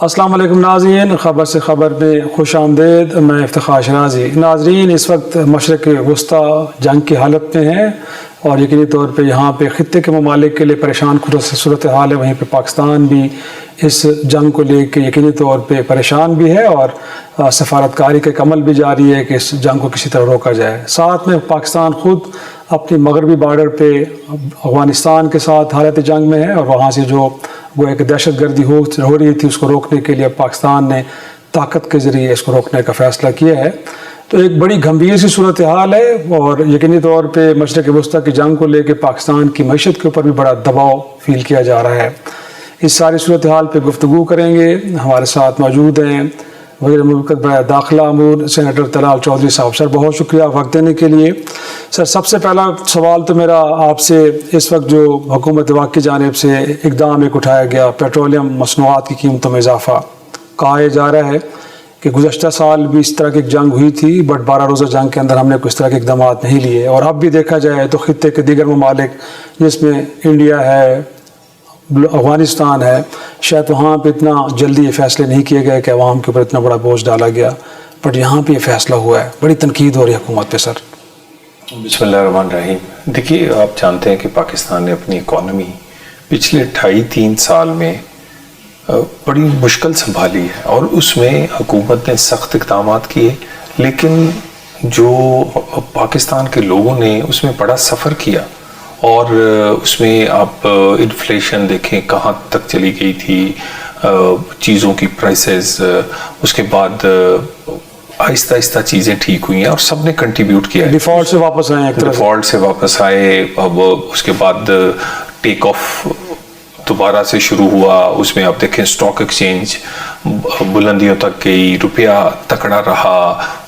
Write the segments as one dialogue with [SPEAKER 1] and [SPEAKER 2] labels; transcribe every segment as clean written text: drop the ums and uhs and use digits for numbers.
[SPEAKER 1] السلام علیکم ناظرین، خبر سے خبر میں خوش آمدید۔ میں افتخار شرازی۔ ناظرین، اس وقت مشرق وسطی جنگ کی حالت میں ہیں اور یقینی طور پہ یہاں پہ خطے کے ممالک کے لیے پریشان صورتحال ہے، وہیں پہ پاکستان بھی اس جنگ کو لے کے یقینی طور پہ پریشان بھی ہے اور سفارتکاری کا ایک عمل بھی جاری ہے کہ اس جنگ کو کسی طرح روکا جائے۔ ساتھ میں پاکستان خود اپنی مغربی بارڈر پہ افغانستان کے ساتھ حالت جنگ میں ہے اور وہاں سے جو وہ ایک دہشت گردی ہو رہی تھی اس کو روکنے کے لیے پاکستان نے طاقت کے ذریعے اس کو روکنے کا فیصلہ کیا ہے۔ تو ایک بڑی گھمبیر سی صورتحال ہے اور یقینی طور پہ مشرق وسطیٰ کی جنگ کو لے کے پاکستان کی معیشت کے اوپر بھی بڑا دباؤ فیل کیا جا رہا ہے۔ اس ساری صورتحال پہ گفتگو کریں گے۔ ہمارے ساتھ موجود ہیں وزیر مملکت برائے داخلہ امور سینیٹر طلال چودھری صاحب۔ سر بہت شکریہ وقت دینے کے لیے۔ سر سب سے پہلا سوال تو میرا آپ سے، اس وقت جو حکومت وقت کی جانب سے اقدام ایک اٹھایا گیا، پیٹرولیم مصنوعات کی قیمتوں میں اضافہ، کہا جا رہا ہے کہ گزشتہ سال بھی اس طرح کی ایک جنگ ہوئی تھی بٹ 12 روزہ جنگ کے اندر ہم نے کوئی اس طرح کے اقدامات نہیں لیے، اور اب بھی دیکھا جائے تو خطے کے دیگر ممالک جس میں انڈیا ہے، افغانستان ہے، شاید وہاں پہ اتنا جلدی یہ فیصلے نہیں کیے گئے کہ عوام کے اوپر اتنا بڑا بوجھ ڈالا گیا، بٹ یہاں پہ یہ فیصلہ ہوا ہے۔ بڑی تنقید ہو رہی ہے حکومت پہ سر۔
[SPEAKER 2] بسم اللہ الرحمن الرحیم۔ دیکھیے، آپ جانتے ہیں کہ پاکستان نے اپنی اکانومی پچھلے 2.5-3 سال میں بڑی مشکل سنبھالی ہے اور اس میں حکومت نے سخت اقدامات کیے، لیکن جو پاکستان کے لوگوں نے اس میں بڑا سفر کیا اور اس میں آپ انفلیشن دیکھیں کہاں تک چلی گئی تھی، چیزوں کی پرائسز، اس کے بعد آہستہ آہستہ چیزیں ٹھیک ہوئی ہیں اور سب نے کنٹریبیوٹ کیا ہے۔
[SPEAKER 1] ڈیفالٹ سے واپس آئے،
[SPEAKER 2] ڈیفالٹ سے واپس آئے، اب اس کے بعد ٹیک آف دوبارہ سے شروع ہوا، اس میں آپ دیکھیں سٹاک ایکسچینج بلندیوں تک گئی، روپیہ تکڑا رہا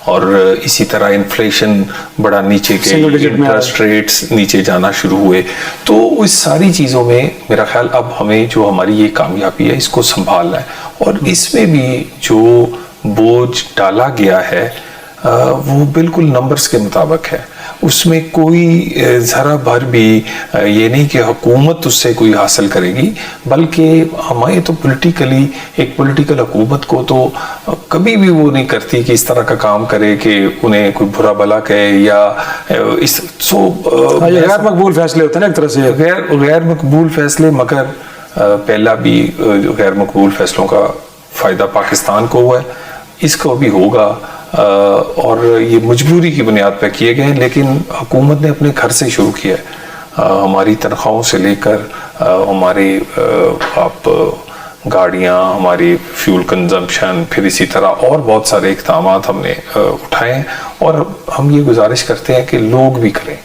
[SPEAKER 2] اور اسی طرح انفلیشن بڑا نیچے گئی، انٹرسٹ ریٹس نیچے جانا شروع ہوئے۔ تو اس ساری چیزوں میں میرا خیال اب ہمیں جو ہماری یہ کامیابی ہے اس کو سنبھالنا ہے، اور اس میں بھی جو بوجھ ڈالا گیا ہے وہ بالکل نمبرز کے مطابق ہے، اس میں کوئی ذرا بھر بھی یہ نہیں کہ حکومت اس سے کوئی حاصل کرے گی، بلکہ ہمیں تو پولیٹیکلی ایک پولیٹیکل حکومت کو تو کبھی بھی وہ نہیں کرتی کہ اس طرح کا کام کرے کہ انہیں کوئی برا بلا کہے یا اس
[SPEAKER 1] غیر مقبول فیصلے ہوتے ہیں نا ایک طرح سے،
[SPEAKER 2] غیر مقبول فیصلے، مگر پہلا بھی غیر مقبول فیصلوں کا فائدہ پاکستان کو ہوا ہے، اس کو بھی ہوگا، اور یہ مجبوری کی بنیاد پہ کیے گئے ہیں، لیکن حکومت نے اپنے گھر سے شروع کیا ہے، ہماری تنخواہوں سے لے کر ہماری آپ گاڑیاں، ہماری فیول کنزمپشن، پھر اسی طرح اور بہت سارے اقدامات ہم نے اٹھائے ہیں، اور ہم یہ گزارش کرتے ہیں کہ لوگ بھی کریں۔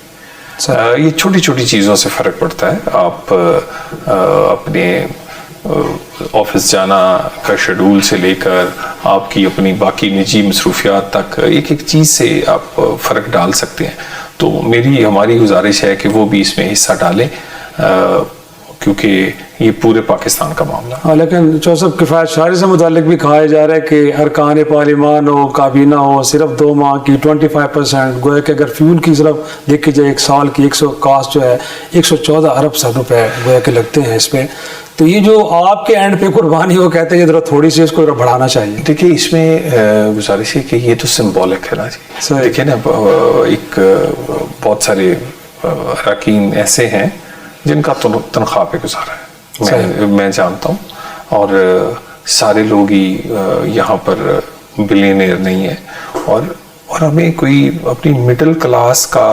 [SPEAKER 2] یہ چھوٹی چھوٹی چیزوں سے فرق پڑتا ہے، آپ اپنے آفس جانا کا شیڈول سے لے کر آپ کی اپنی باقی نجی مصروفیات تک ایک ایک چیز سے آپ فرق ڈال سکتے ہیں۔ تو ہماری گزارش ہے کہ وہ بھی اس میں حصہ ڈالیں، کیونکہ یہ پورے پاکستان کا معاملہ ہے۔
[SPEAKER 1] لیکن صاحب کفایت شعاری سے متعلق بھی کہا جا رہا ہے کہ ارکان پارلیمان ہو، کابینہ ہو، صرف 2 ماہ کی 25%، گویا کہ اگر فیول کی طرف دیکھی جائے ایک سال کی کاسٹ جو ہے 114 ارب روپے گویا کہ لگتے ہیں اس پہ، تو یہ جو آپ کے اینڈ پہ قربانی وہ کہتے ہیں کہ ذرا تھوڑی سی اس کو بڑھانا چاہیے۔
[SPEAKER 2] دیکھیے، اس میں گزارش ہے کہ یہ تو سمبولک ہے نا جی، دیکھیں نا، ایک بہت سارے اراکین ایسے ہیں جن کا تنخواہ پہ گزارا ہے، میں جانتا ہوں، اور سارے لوگ ہی یہاں پر بلینئر نہیں ہیں، اور ہمیں کوئی اپنی مڈل کلاس کا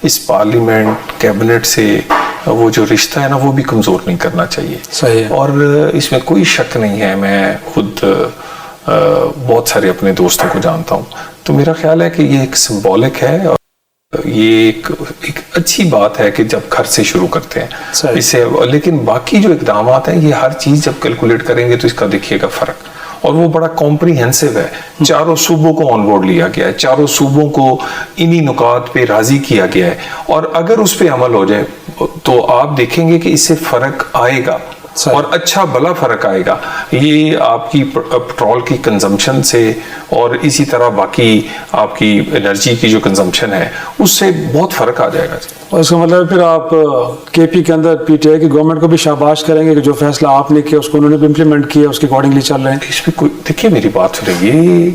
[SPEAKER 2] اس پارلیمنٹ کیبنٹ سے وہ جو رشتہ ہے نا وہ بھی کمزور نہیں کرنا چاہیے۔
[SPEAKER 1] صحیح، اور
[SPEAKER 2] اس میں کوئی شک نہیں ہے، میں خود بہت سارے اپنے دوستوں کو جانتا ہوں، تو میرا خیال ہے کہ یہ ایک سمبولک ہے، اور یہ ایک اچھی بات ہے کہ جب گھر سے شروع کرتے ہیں اسے، لیکن باقی جو اقدامات ہیں یہ ہر چیز جب کیلکولیٹ کریں گے تو اس کا دیکھیے گا فرق، اور وہ بڑا کمپریہنسو ہے، چاروں صوبوں کو آن بورڈ لیا گیا ہے، چاروں صوبوں کو انہی نکات پہ راضی کیا گیا ہے، اور اگر اس پہ عمل ہو جائے تو آپ دیکھیں گے کہ اس سے فرق آئے گا۔ اور اچھا بلا فرق آئے گا. یہ آپ کی پٹرول کی کنزمپشن سے اور اسی طرح باقی آپ کی انرجی کی جو کنزمپشن ہے اس سے بہت فرق آ جائے گا.
[SPEAKER 1] اور اس کا مطلب پھر آپ کے پی کے اندر پی ٹی آئی کی گورنمنٹ کو بھی شاباش کریں گے کہ جو فیصلہ آپ نے کیا اس کو انہوں نے بھی امپلیمنٹ کیا, اس کے اکارڈنگلی چل رہے ہیں.
[SPEAKER 2] اس میں کوئی دیکھیے میری بات سنیں, یہ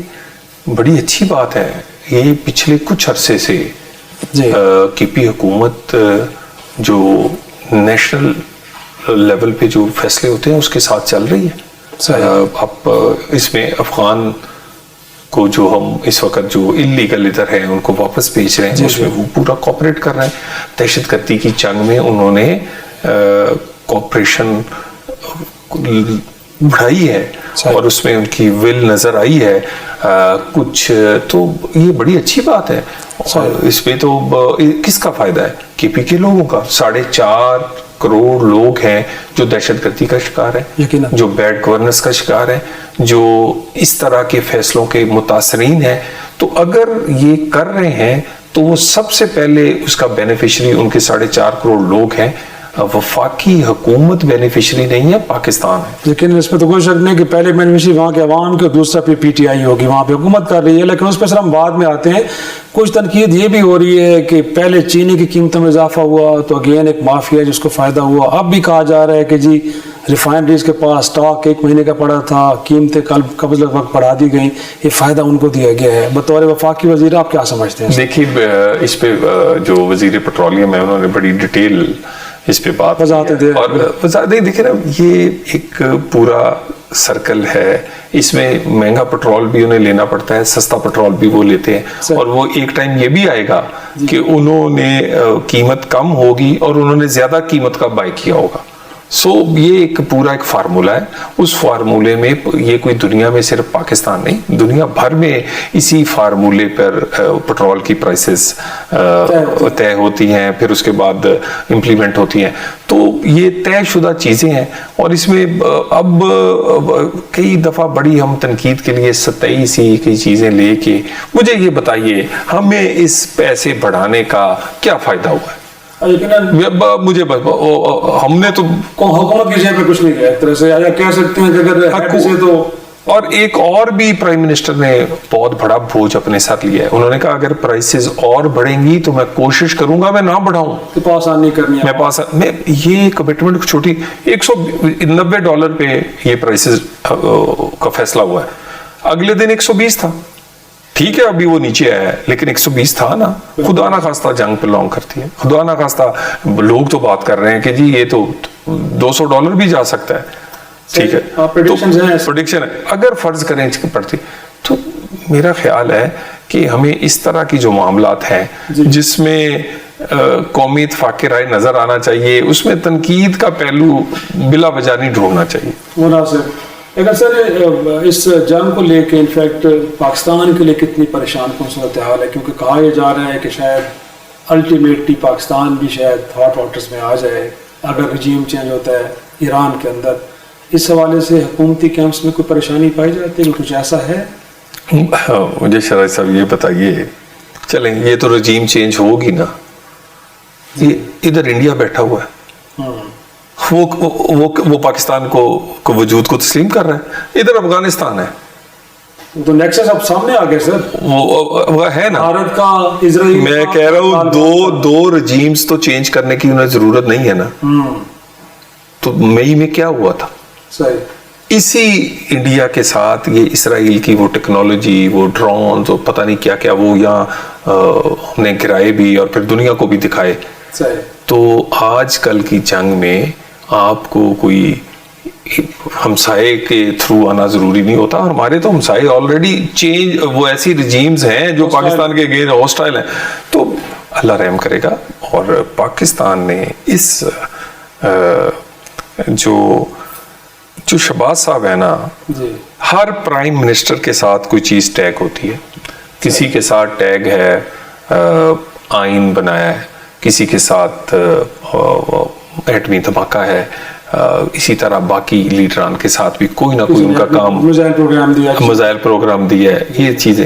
[SPEAKER 2] بڑی اچھی بات ہے. یہ پچھلے کچھ عرصے سے کے پی حکومت جو نیشنل لیول پہ جو فیصلے ہوتے ہیں اس کے ساتھ چل رہی ہے. اب اس میں افغان کو جو ہم اس وقت جو انلیگل ادھر ہیں ان کو واپس بھیج رہے ہیں, اس میں وہ پورا کوپریٹ کر رہے ہیں. دہشت گردی کی جنگ میں انہوں نے کوپریشن بڑھائی ہے اور اس میں ان کی ول نظر آئی ہے کچھ, تو یہ بڑی اچھی بات ہے. اس میں تو کس کا فائدہ ہے؟ کے پی کے لوگوں کا. 4.5 کروڑ لوگ ہیں جو دہشت گردی کا شکار ہیں, جو بیڈ گورننس کا شکار ہیں, جو اس طرح کے فیصلوں کے متاثرین ہیں. تو اگر یہ کر رہے ہیں تو وہ سب سے پہلے اس کا بینیفیشری ان کے 4.5 کروڑ لوگ ہیں. وفاقی حکومت بینیفیشری نہیں ہے, پاکستان ہے.
[SPEAKER 1] لیکن اس پہ تو کوئی شک نہیں کہ پہلے بینیفیشری وہاں کے عوام کے, دوسرا پہ پی ٹی آئی ہوگی, وہاں پہ حکومت کر رہی ہے. لیکن اس پہ سر ہم بعد میں آتے ہیں. کچھ تنقید یہ بھی ہو رہی ہے کہ پہلے چینی کی قیمتوں میں اضافہ ہوا تو اگین ایک مافیا جس کو فائدہ ہوا. اب بھی کہا جا رہا ہے کہ جی ریفائنریز کے پاس سٹاک 1 مہینے کا پڑا تھا, قیمتیں قبل وقت بڑھا دی گئیں, یہ فائدہ ان کو دیا گیا ہے. بطور وفاقی وزیر آپ کیا سمجھتے ہیں؟
[SPEAKER 2] دیکھیے اس پہ جو وزیر پیٹرولیم ہے انہوں نے بڑی ڈیٹیل اس پہ بات اور وضاحت دیکھیں نا, یہ ایک پورا سرکل ہے. اس میں مہنگا پیٹرول بھی انہیں لینا پڑتا ہے, سستا پیٹرول بھی وہ لیتے ہیں, اور وہ ایک ٹائم یہ بھی آئے گا کہ انہوں نے قیمت کم ہوگی اور انہوں نے زیادہ قیمت کا بائی کیا ہوگا. یہ ایک پورا ایک فارمولہ ہے. اس فارمولے میں یہ کوئی دنیا میں صرف پاکستان نہیں, دنیا بھر میں اسی فارمولے پر پیٹرول کی پرائسز طے ہوتی ہیں, پھر اس کے بعد امپلیمنٹ ہوتی ہیں. تو یہ طے شدہ چیزیں ہیں, اور اس میں اب کئی دفعہ بڑی ہم تنقید کے لیے سطحی سی کئی چیزیں لے کے, مجھے یہ بتائیے ہمیں اس پیسے بڑھانے کا کیا فائدہ ہوا ہے؟ مجھے ہم نے تو
[SPEAKER 1] حکومت کی جگہ پہ کچھ نہیں کیا ایک طرح سے, یا کہہ سکتے ہیں کہ اگر تو.
[SPEAKER 2] اور ایک اور بھی پرائم منسٹر نے بہت بڑا بوجھ اپنے ساتھ لیا ہے. انہوں نے کہا اگر پرائسز اور بڑھیں گی تو میں کوشش کروں گا میں نہ بڑھاؤں,
[SPEAKER 1] پاس آن نہیں کرنی ہے.
[SPEAKER 2] میں یہ کمٹمنٹ چھوٹی $190 پہ یہ پرائسز کا فیصلہ ہوا ہے, اگلے دن 120 تھا. ٹھیک ہے ابھی وہ نیچے آیا ہے لیکن 120 تھا نا. خدا نہ خواستہ جنگ پہ لانگ کرتی ہے, خدا نہ خواستہ لوگ تو بات کر رہے ہیں کہ جی یہ تو $200 بھی جا سکتا ہے. ٹھیک ہے پریڈکشن ہے, اگر فرض کریں پڑتی تو میرا خیال ہے کہ ہمیں اس طرح کی جو معاملات ہیں جس میں قومی اتفاق رائے نظر آنا چاہیے, اس میں تنقید کا پہلو بلا وجہ نہیں ڈھونڈنا چاہیے.
[SPEAKER 1] مناسب. لیکن سر اس جنگ کو لے کے انفیکٹ پاکستان کے لیے کتنی پریشان کن صورتحال ہے, کیونکہ کہا یہ جا رہا ہے کہ شاید الٹیمیٹلی پاکستان بھی شاید ہاٹ واٹرز میں آ جائے اگر رجیم چینج ہوتا ہے ایران کے اندر. اس حوالے سے حکومتی کیمپس میں کوئی پریشانی پائی جاتی ہے, کچھ ایسا ہے؟
[SPEAKER 2] مجھے شرائط صاحب یہ بتائیے, چلیں یہ تو رجیم چینج ہوگی نا, یہ ادھر انڈیا بیٹھا ہوا ہے, وہ پاکستان کو وجود کو تسلیم کر رہا ہے, ادھر افغانستان ہے.
[SPEAKER 1] تو نیکسس اب سامنے آ گئے سر,
[SPEAKER 2] وہ ہے نا
[SPEAKER 1] بھارت کا اسرائیل.
[SPEAKER 2] میں کہہ رہا ہوں دو رجیمز تو چینج کرنے کی انہیں ضرورت نہیں ہے نا. تو مئی میں کیا ہوا تھا, اسی انڈیا کے ساتھ یہ اسرائیل کی وہ ٹیکنالوجی, وہ ڈرونز, وہ پتہ نہیں کیا کیا, وہ یہاں ہم نے گرائے بھی اور پھر دنیا کو بھی دکھائے. تو آج کل کی جنگ میں آپ کو کوئی ہمسائے کے تھرو آنا ضروری نہیں ہوتا, اور ہمارے تو ہمسائے آلریڈی چینج, وہ ایسی رجیمز ہیں جو پاکستان کے غیر ہاسٹائل ہیں. تو اللہ رحم کرے گا. اور پاکستان نے اس جو شہباز صاحب ہے نا, ہر پرائم منسٹر کے ساتھ کوئی چیز ٹیگ ہوتی ہے. کسی کے ساتھ ٹیگ ہے آئین بنایا ہے, کسی کے ساتھ ایٹمی دھماکہ ہے, اسی طرح باقی لیڈران کے ساتھ بھی کوئی نہ کوئی ان کا کام, میزائل پروگرام دیا ہے. یہ چیزیں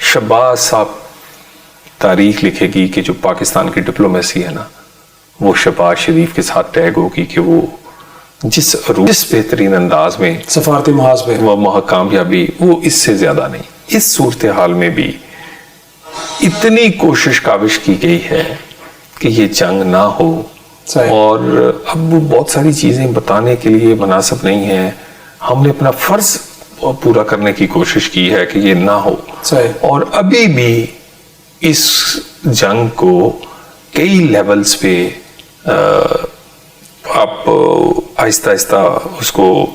[SPEAKER 2] شہباز صاحب تاریخ لکھے گی کہ جو پاکستان کی ڈپلومیسی ہے نا, وہ شہباز شریف کے ساتھ ٹیگ ہوگی کہ وہ جس بہترین انداز میں
[SPEAKER 1] سفارتی محاذ پہ
[SPEAKER 2] وہ کامیابی وہ اس سے زیادہ نہیں. اس صورتحال میں بھی اتنی کوشش کاوش کی گئی ہے کہ یہ جنگ نہ ہو, اور اب بہت ساری چیزیں بتانے کے لیے مناسب نہیں ہیں. ہم نے اپنا فرض پورا کرنے کی کوشش کی ہے کہ یہ نہ ہو, اور ابھی بھی اس جنگ کو کئی لیولز پہ آپ آہستہ آہستہ اس کو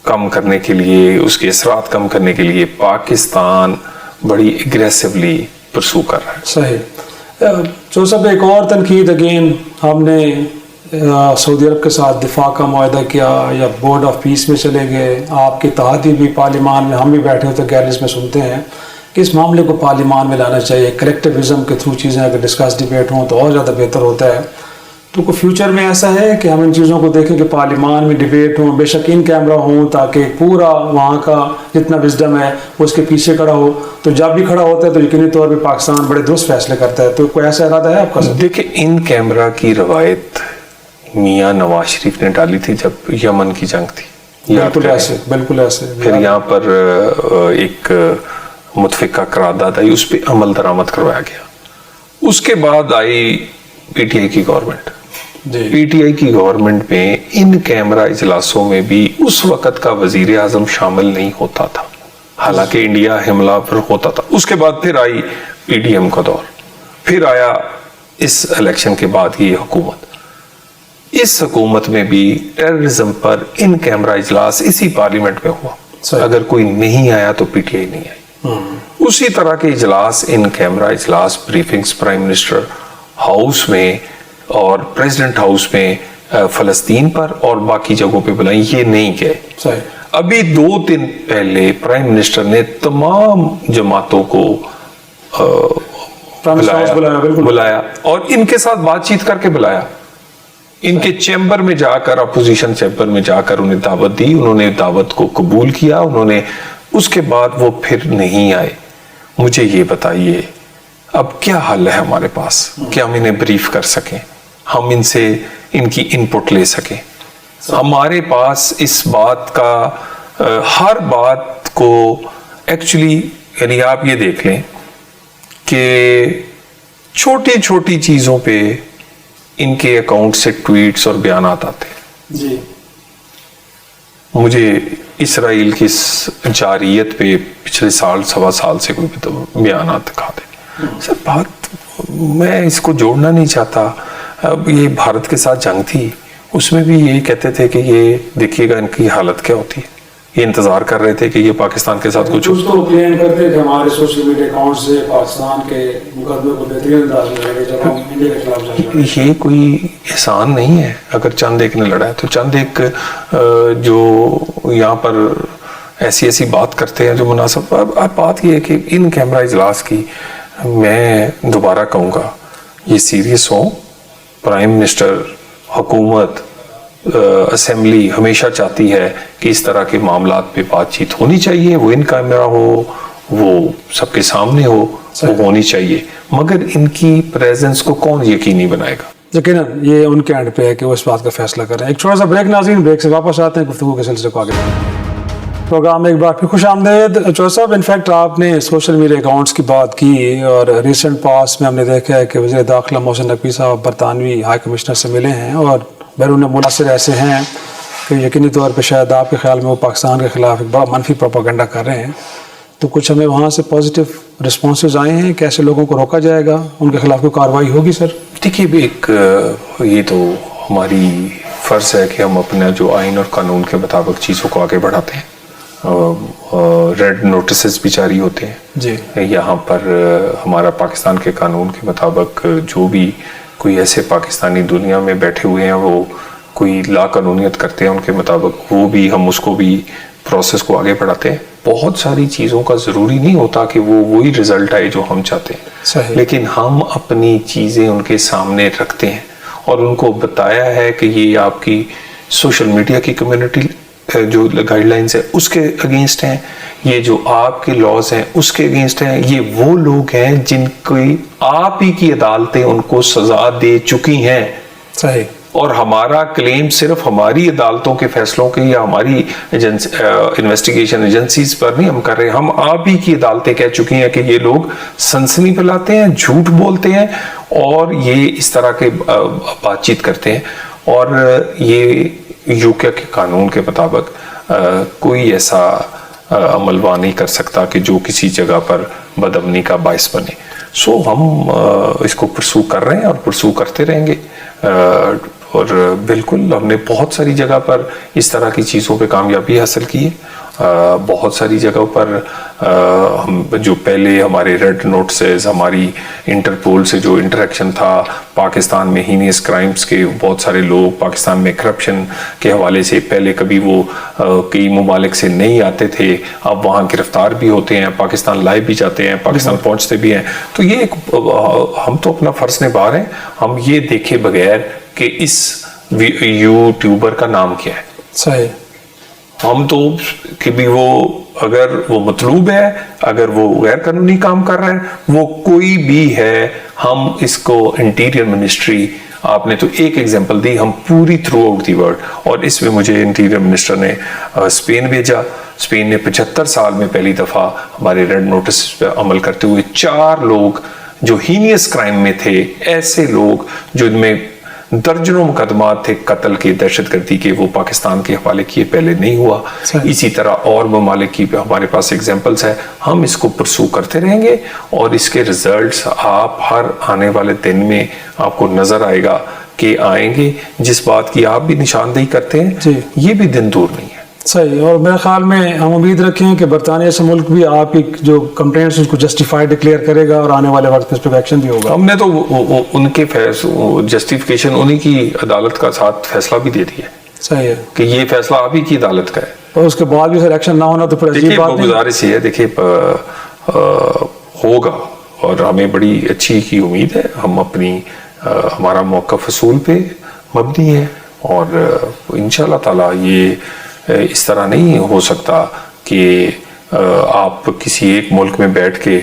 [SPEAKER 2] کم کرنے کے لیے, اس کے اثرات کم کرنے کے لیے پاکستان بڑی اگریسولی پرسو کر رہا ہے.
[SPEAKER 1] صحیح. جو سب ایک اور تنقید اگین ہم نے سعودی عرب کے ساتھ دفاع کا معاہدہ کیا یا بورڈ آف پیس میں چلے گئے, آپ کے اتحادی بھی پارلیمان میں, ہم بھی بیٹھے ہوتے گیلریز میں سنتے ہیں کہ اس معاملے کو پارلیمان میں لانا چاہیے, کلیکٹیوزم کے تھرو چیزیں اگر ڈسکس ڈیبیٹ ہوں تو اور زیادہ بہتر ہوتا ہے. تو کوئی فیوچر میں ایسا ہے کہ ہم ان چیزوں کو دیکھیں کہ پارلیمان میں ڈیبیٹ ہوں, بے شک ان کیمرہ ہوں, تاکہ پورا وہاں کا جتنا وزڈم ہے وہ اس کے پیچھے کھڑا ہو, تو جب بھی کھڑا ہوتا ہے تو یقینی طور پہ پاکستان بڑے درست فیصلے کرتا ہے. تو کوئی ایسا ارادہ ہے آپ کا؟
[SPEAKER 2] دیکھیں, ان کیمرہ کی روایت میاں نواز شریف نے ڈالی تھی جب یمن کی جنگ تھی.
[SPEAKER 1] بالکل ایسے
[SPEAKER 2] پھر یہاں پر ایک متفقہ قرارداد آئی, اس پہ عمل درآمد کروایا گیا. اس کے بعد آئی پی ٹی آئی کی گورنمنٹ. پی ٹی آئی کی گورنمنٹ میں ان کیمرہ اجلاسوں میں بھی اس وقت کا وزیر اعظم شامل نہیں ہوتا تھا, حالانکہ انڈیا حملہ پر ہوتا تھا. اس کے بعد پھر آئی پی ڈی ایم کا دور, پھر آیا اس الیکشن کے بعد یہ حکومت. اس حکومت میں بھی ٹیررزم پر ان کیمرہ اجلاس اسی پارلیمنٹ میں ہوا. اگر کوئی نہیں آیا تو پی ٹی آئی نہیں آئی. اسی طرح کے اجلاس, ان کیمرہ اجلاس, بریفنگز پرائم منسٹر ہاؤس میں اور پریزیڈنٹ ہاؤس میں فلسطین پر اور باقی جگہوں پہ بلائیں, یہ نہیں گئے. ابھی 2 دن پہلے پرائم منسٹر نے تمام جماعتوں کو بلایا اور ان کے ساتھ بات چیت کر کے بلایا. ان کے چیمبر میں جا کر, اپوزیشن چیمبر میں جا کر انہیں دعوت دی, انہوں نے دعوت کو قبول کیا. انہوں نے اس کے بعد وہ پھر نہیں آئے. مجھے یہ بتائیے اب کیا حل ہے ہمارے پاس کہ ہم انہیں بریف کر سکیں, ہم ان سے ان کی ان پٹ لے سکیں. ہمارے پاس اس بات کا ہر بات کو ایکچولی, یعنی آپ یہ دیکھ لیں کہ چھوٹی چھوٹی چیزوں پہ ان کے اکاؤنٹ سے ٹویٹس اور بیانات آتے ہیں.
[SPEAKER 1] جی
[SPEAKER 2] مجھے اسرائیل کی جارحیت پہ پچھلے سوا سال سے کوئی بیانات دکھا دیں. سر بات, میں اس کو جوڑنا نہیں چاہتا. اب یہ بھارت کے ساتھ جنگ تھی, اس میں بھی یہی کہتے تھے کہ یہ دیکھیے گا ان کی حالت کیا ہوتی ہے. یہ انتظار کر رہے تھے کہ یہ پاکستان کے ساتھ کچھ
[SPEAKER 1] کلیم کرتے کہ ہمارے سوشل میڈیا اکاؤنٹ سے پاکستان کے مقدمے کو بہترین انداز میں لڑے جب ہم انڈیا کے خلاف جنگ لڑیں.
[SPEAKER 2] یہ کوئی احسان نہیں ہے. اگر چند ایک نے لڑا ہے تو چند ایک جو یہاں پر ایسی بات کرتے ہیں جو مناسب. اب بات یہ ہے کہ ان کیمرہ اجلاس کی میں دوبارہ کہوں گا, یہ سیریس ہوں. پرائم منسٹر, حکومت, اسمبلی ہمیشہ چاہتی ہے کہ اس طرح کے معاملات پہ بات چیت ہونی چاہیے. وہ ان کیمرہ ہو, وہ سب کے سامنے ہو, وہ ہونی چاہیے. مگر ان کی پریزنس کو کون یقینی بنائے گا؟
[SPEAKER 1] یقیناً یہ ان کے اینڈ پہ ہے کہ وہ اس بات کا فیصلہ کریں. ایک چھوٹا سا بریک ناظرین, بریک سے واپس آتے ہیں, گفتگو کے سلسلے کو آگے. پروگرام میں ایک بار پھر خوش آمدید. چوہدری صاحب, انفیکٹ آپ نے سوشل میڈیا اکاؤنٹس کی بات کی, اور ریسنٹ پاس میں ہم نے دیکھا ہے کہ وزیر داخلہ محسن نقوی صاحب برطانوی ہائی کمشنر سے ملے ہیں, اور بیرون ملک سے ایسے ہیں کہ یقینی طور پہ شاید آپ کے خیال میں وہ پاکستان کے خلاف ایک بڑا منفی پروپیگنڈا کر رہے ہیں. تو کچھ ہمیں وہاں سے پازیٹیو رسپانسز آئے ہیں کہ ایسے لوگوں کو روکا جائے گا, ان کے خلاف کوئی کارروائی ہوگی؟ سر
[SPEAKER 2] دیکھیے, بھی ایک یہ تو ہماری فرض ہے کہ ہم اپنا جو آئین اور قانون کے مطابق چیزوں کو آگے بڑھاتے ہیں. ریڈ نوٹسز بھی جاری ہوتے ہیں.
[SPEAKER 1] جی,
[SPEAKER 2] یہاں پر ہمارا پاکستان کے قانون کے مطابق جو بھی کوئی ایسے پاکستانی دنیا میں بیٹھے ہوئے ہیں وہ کوئی لا قانونیت کرتے ہیں, ان کے مطابق وہ بھی, ہم اس کو بھی پروسیس کو آگے بڑھاتے ہیں. بہت ساری چیزوں کا ضروری نہیں ہوتا کہ وہ وہی رزلٹ آئے جو ہم چاہتے ہیں, لیکن ہم اپنی چیزیں ان کے سامنے رکھتے ہیں اور ان کو بتایا ہے کہ یہ آپ کی سوشل میڈیا کی کمیونٹی جو گائیڈ لائنز ہے اس کے اگینسٹ ہیں, یہ جو آپ کے لاز ہیں اس کے اگینسٹ ہیں. یہ وہ لوگ ہیں جن کی آپ ہی کی عدالتیں ان کو سزا دے چکی ہیں.
[SPEAKER 1] صحیح.
[SPEAKER 2] اور ہمارا کلیم صرف ہماری عدالتوں کے فیصلوں کے یا ہماری انویسٹیگیشن ایجنسیز پر نہیں ہم کر رہے ہیں. ہم آپ ہی کی عدالتیں کہہ چکی ہیں کہ یہ لوگ سنسنی پھیلاتے ہیں, جھوٹ بولتے ہیں اور یہ اس طرح کے بات چیت کرتے ہیں. اور یہ یوکے کے قانون کے مطابق کوئی ایسا عمل وہاں نہیں کر سکتا کہ جو کسی جگہ پر بدامنی کا باعث بنے. سو ہم اس کو پرسو کر رہے ہیں اور پرسو کرتے رہیں گے. اور بالکل ہم نے بہت ساری جگہ پر اس طرح کی چیزوں پہ کامیابی حاصل کی ہے. بہت ساری جگہوں پر ہم جو پہلے ہمارے ریڈ نوٹسز, ہماری انٹرپول سے جو انٹریکشن تھا, پاکستان میں ہینیس کرائمز کے بہت سارے لوگ پاکستان میں کرپشن کے حوالے سے پہلے کبھی وہ کئی ممالک سے نہیں آتے تھے, اب وہاں گرفتار بھی ہوتے ہیں, پاکستان لائے بھی جاتے ہیں, پاکستان پہنچتے بھی ہیں. تو یہ ہم تو اپنا فرض نبھا رہے ہیں. ہم یہ دیکھے بغیر کہ اس یوٹیوبر کا نام کیا ہے,
[SPEAKER 1] صحیح,
[SPEAKER 2] ہم تو کہ بھی وہ اگر وہ مطلوب ہے, اگر وہ غیر قانونی کام کر رہا ہے, وہ کوئی بھی ہے, ہم اس کو انٹیریئر منسٹری, آپ نے تو ایک ایگزامپل دی, ہم پوری تھرو آؤٹ دی ورلڈ. اور اس میں مجھے انٹیریئر منسٹر نے اسپین بھیجا. اسپین نے 75 سال میں پہلی دفعہ ہمارے ریڈ نوٹس پہ عمل کرتے ہوئے 4 لوگ جو ہینیس کرائم میں تھے, ایسے لوگ جو ان میں درجنوں مقدمات تھے قتل کے, دہشت گردی کے, وہ پاکستان کے حوالے کیے, پہلے نہیں ہوا. اسی طرح اور ممالک کی ہمارے پاس ایگزامپلس ہیں. ہم اس کو پرسو کرتے رہیں گے اور اس کے ریزلٹس آپ ہر آنے والے دن میں آپ کو نظر آئے گا کہ آئیں گے. جس بات کی آپ بھی نشاندہی کرتے ہیں یہ بھی دن دور نہیں ہے.
[SPEAKER 1] صحیح. اور میرے خیال میں ہم امید رکھیں کہ برطانیہ سے ملک بھی آپ کی جو کمپلینٹس اس کو جسٹیفائی ڈکلیئر کرے گا اور آنے والے وقت اس پہ ایکشن بھی ہوگا.
[SPEAKER 2] ہم نے تو ان کے جسٹیفیکیشن انہی کی عدالت کا ساتھ فیصلہ بھی دے دیا ہے.
[SPEAKER 1] صحیح ہے
[SPEAKER 2] کہ یہ فیصلہ آپ ہی کی عدالت کا ہے.
[SPEAKER 1] اور اس کے بعد بھی سر ایکشن نہ ہونا تو پھر عجیب بات نہیں.
[SPEAKER 2] گزارش یہ ہے, دیکھیے ہوگا اور ہمیں بڑی اچھی کی امید ہے. ہم اپنی ہمارا موقف اصول پہ مبنی ہے اور انشاءاللہ تعالی یہ اس طرح نہیں ہو سکتا کہ آپ کسی ایک ملک میں بیٹھ کے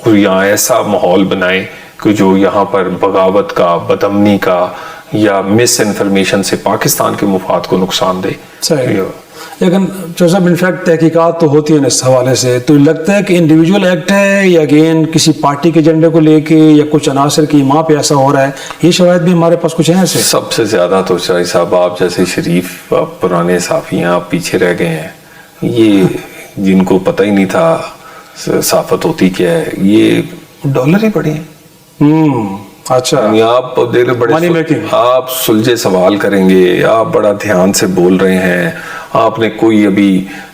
[SPEAKER 2] یہاں ایسا ماحول بنائیں کہ جو یہاں پر بغاوت کا, بدامنی کا یا مس انفارمیشن سے پاکستان کے مفاد کو نقصان دے.
[SPEAKER 1] صحیح. لیکن صاحب انفیکٹ تحقیقات تو ہوتی ہیں اس حوالے سے, تو لگتا ہے کہ انڈیویجول ایکٹ ہے یا اگین کسی پارٹی کے ایجنڈے کو لے کے یا کچھ عناصر کی ماں پہ ایسا ہو رہا ہے, یہ شواہد بھی ہمارے پاس کچھ ہیں ایسے؟
[SPEAKER 2] سب سے زیادہ تو شاہی صاحب آپ جیسے شریف پرانے صحافیاں آپ پیچھے رہ گئے ہیں, یہ جن کو پتہ ہی نہیں تھا صحافت ہوتی کیا ہے, یہ ڈالر ہی پڑے ہیں.
[SPEAKER 1] اچھا,
[SPEAKER 2] آپ بڑے آپ سلجھے سوال کریں گے, آپ بڑا دھیان سے بول رہے ہیں, آپ نے کوئی ابھی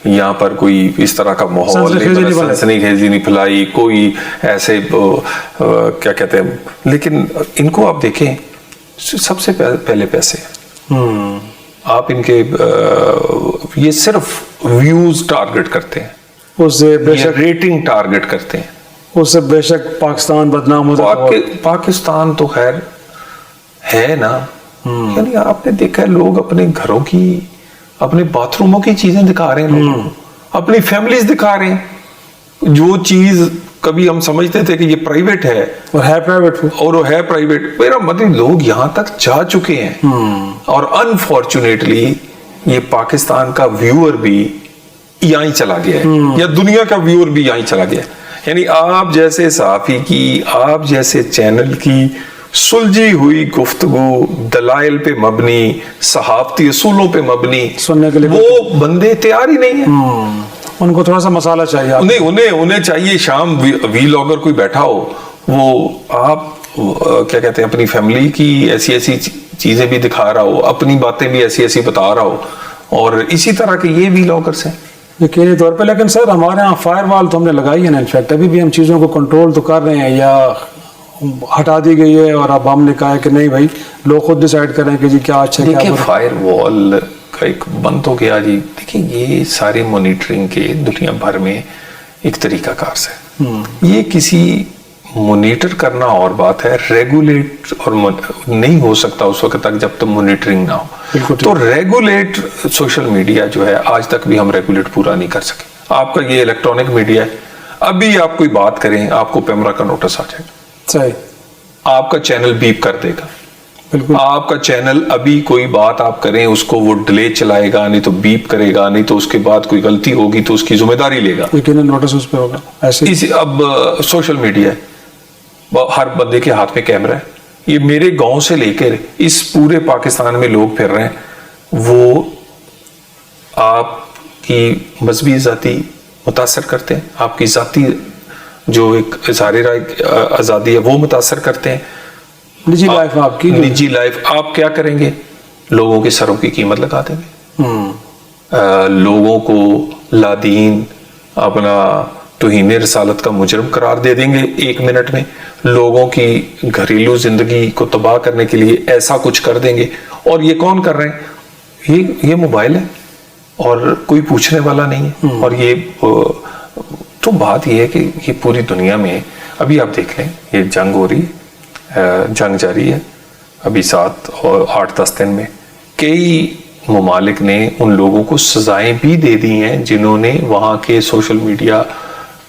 [SPEAKER 2] یہاں پر کوئی اس طرح کا ماحول سنسنی خیزی نہیں پھیلائی, کوئی ایسے کیا کہتے ہیں, لیکن ان کو آپ دیکھیں سب سے پہلے پیسے آپ ان کے یہ صرف ویوز ٹارگٹ کرتے ہیں,
[SPEAKER 1] اس سے بے شک
[SPEAKER 2] ریٹنگ ٹارگٹ کرتے ہیں,
[SPEAKER 1] اس سے بے شک پاکستان بدنام ہو جاتا ہے.
[SPEAKER 2] پاکستان تو خیر ہے نا, یعنی آپ نے دیکھا ہے لوگ اپنے گھروں کی, اپنے باتھ روموں کی چیزیں دکھا رہے ہیں, اپنی فیملیز دکھا رہے ہیں. جو چیز کبھی ہم سمجھتے تھے کہ یہ پرائیویٹ ہے
[SPEAKER 1] اور ہے پرائیویٹ,
[SPEAKER 2] اور وہ ہے پرائیویٹ, میرا مطلب لوگ یہاں تک جا چکے ہیں. اور انفارچونیٹلی یہ پاکستان کا ویور بھی یہاں چلا گیا ہے, یا دنیا کا ویور بھی یہاں چلا گیا ہے. یعنی آپ جیسے صحافی کی, آپ جیسے چینل کی سلجھی ہوئی گفتگو, دلائل پہ مبنی, صحافتی اصولوں پہ مبنی
[SPEAKER 1] سننے کے لیے
[SPEAKER 2] وہ بندے تیار ہی نہیں ہیں.
[SPEAKER 1] ان کو تھوڑا سا مسالہ چاہیے,
[SPEAKER 2] انہیں چاہیے شام وی لاگر کوئی بیٹھا ہو, وہ آپ کیا کہتے ہیں اپنی فیملی کی ایسی ایسی چیزیں بھی دکھا رہا ہو, اپنی باتیں بھی ایسی ایسی بتا رہا ہو, اور اسی طرح کے یہ وی لاگرز ہیں
[SPEAKER 1] یقینی طور پہ. لیکن سر ہمارے ہاں فائر وال تو ہم نے لگائی ہے نا, انفیکٹ ابھی بھی ہم چیزوں کو کنٹرول تو کر رہے ہیں, یا ہٹا دی گئی ہے اور اب ہم نے کہا ہے کہ نہیں بھائی لوگ خود ڈیسائیڈ کریں کہ جی کیا اچھا ہے.
[SPEAKER 2] دیکھیں فائر وال کا ایک بند ہو گیا جی. دیکھیں یہ سارے مانیٹرنگ کے دنیا بھر میں ایک طریقہ کار سے, یہ کسی مانیٹر کرنا اور بات ہے, ریگولیٹ اور نہیں ہو سکتا اس وقت تک جب تک مانیٹرنگ نہ ہو. تو ریگولیٹ سوشل میڈیا جو ہے آج تک بھی ہم ریگولیٹ پورا نہیں کر سکے. آپ کا یہ الیکٹرانک میڈیا ہے, ابھی آپ کوئی بات کریں آپ کو پیمرا کا نوٹس آ جائے گا,
[SPEAKER 1] صحیح,
[SPEAKER 2] آپ کا چینل بیپ کر دے گا,
[SPEAKER 1] بالکل.
[SPEAKER 2] آپ کا چینل ابھی کوئی بات آپ کریں اس کو وہ ڈیلے چلائے گا, نہیں تو بیپ کرے گا, نہیں تو اس کے بعد کوئی غلطی ہوگی تو اس کی ذمہ داری لے گا.
[SPEAKER 1] یقیناً نوٹس اس پہ ہوگا. ایسے
[SPEAKER 2] اب سوشل میڈیا ہے, ہر بندے کے ہاتھ میں کیمرہ ہے. یہ میرے گاؤں سے لے کر اس پورے پاکستان میں لوگ پھر رہے ہیں, وہ آپ کی مذہبی ذاتی متاثر کرتے ہیں, آپ کی ذاتی جو ایک اظہار رائے آزادی ہے وہ متاثر کرتے ہیں.
[SPEAKER 1] نجی لائف آپ کی,
[SPEAKER 2] نجی لائف آپ کیا کریں گے؟ لوگوں کے سروں کی قیمت لگا دیں گے, لوگوں کو لادین اپنا توہین رسالت کا مجرم قرار دے دیں گے 1 منٹ میں, لوگوں کی گھریلو زندگی کو تباہ کرنے کے لیے ایسا کچھ کر دیں گے. اور یہ کون کر رہے ہیں؟ یہ موبائل ہے اور کوئی پوچھنے والا نہیں ہے. اور یہ تو بات یہ ہے کہ یہ پوری دنیا میں ابھی آپ دیکھ لیں, یہ جنگ ہو رہی ہے, جنگ جاری ہے ابھی 7 اور 8-10 دن میں. کئی ممالک نے ان لوگوں کو سزائیں بھی دے دی ہیں جنہوں نے وہاں کے سوشل میڈیا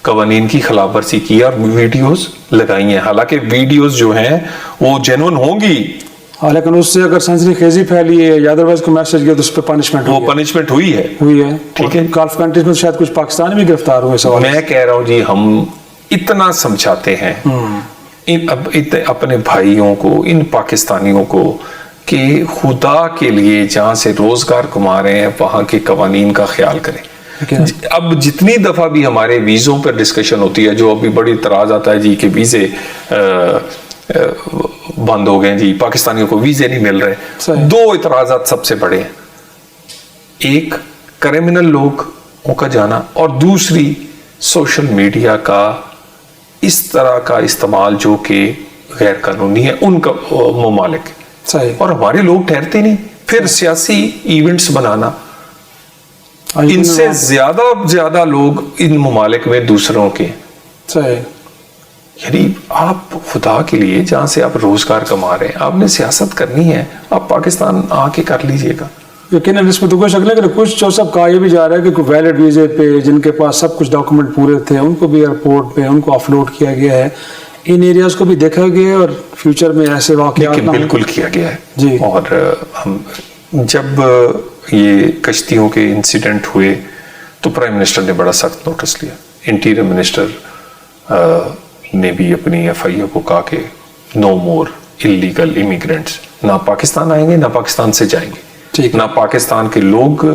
[SPEAKER 2] قوانین کی خلاف ورزی کی اور ویڈیوز لگائی ہیں. حالانکہ ویڈیوز جو ہیں وہ جینون ہوں گی,
[SPEAKER 1] لیکن اس سے اگر سنسنی خیزی پھیلی ہے یا ادروائز کو میسج کیا تو اس پہ پنشمنٹ
[SPEAKER 2] وہ پنشمنٹ ہوئی ہے.
[SPEAKER 1] ٹھیک ہے. گلف کنٹریز میں شاید کچھ پاکستانی بھی گرفتار ہوئے. سوال
[SPEAKER 2] میں کہہ رہا ہوں جی, ہم اتنا سمجھاتے ہیں اپنے بھائیوں کو, ان پاکستانیوں کو, کہ خدا کے لیے جہاں سے روزگار کما رہے ہیں وہاں کے قوانین کا خیال کریں. اب جتنی دفعہ بھی ہمارے ویزوں پر ڈسکشن ہوتی ہے, جو ابھی بڑی اعتراض آتا ہے جی کہ ویزے بند ہو گئے, جی پاکستانیوں کو ویزے نہیں مل رہے. 2 اعتراضات سب سے بڑے ہیں, ایک کرمنل لوگوں کا جانا, اور دوسری سوشل میڈیا کا اس طرح کا استعمال جو کہ غیر قانونی ہے ان کا ممالک. اور ہمارے لوگ ٹھہرتے نہیں. پھر سیاسی ایونٹس بنانا, ان سے زیادہ لوگ ان ممالک میں دوسروں کے. یعنی آپ خدا کے لیے جہاں سے آپ روزگار کما رہے ہیں, آپ نے سیاست کرنی ہے, آپ پاکستان آ کے کر لیجئے گا.
[SPEAKER 1] یقیناً اس میں تو کوئی شک نہیں, کہ کچھ جو سب کہا یہ بھی جا رہا ہے کہ کوئی ویلڈ ویزے پہ جن کے پاس سب کچھ ڈاکومنٹ پورے تھے ان کو بھی ایئرپورٹ پہ ان کو آف لوڈ کیا گیا ہے. ان ایریاز کو بھی دیکھا گیا ہے اور فیوچر میں ایسے واقعات
[SPEAKER 2] بالکل کیا گیا ہے
[SPEAKER 1] جی.
[SPEAKER 2] اور ہم جب یہ کشتیوں کے انسیڈنٹ ہوئے تو پرائم منسٹر نے بڑا سخت نوٹس لیا. انٹیریئر منسٹر نے بھی اپنی FIO کو کہا کہ نو مور الیگل امیگرینٹس, نہ پاکستان آئیں گے نہ پاکستان سے جائیں گے, نہ پاکستان کے لوگ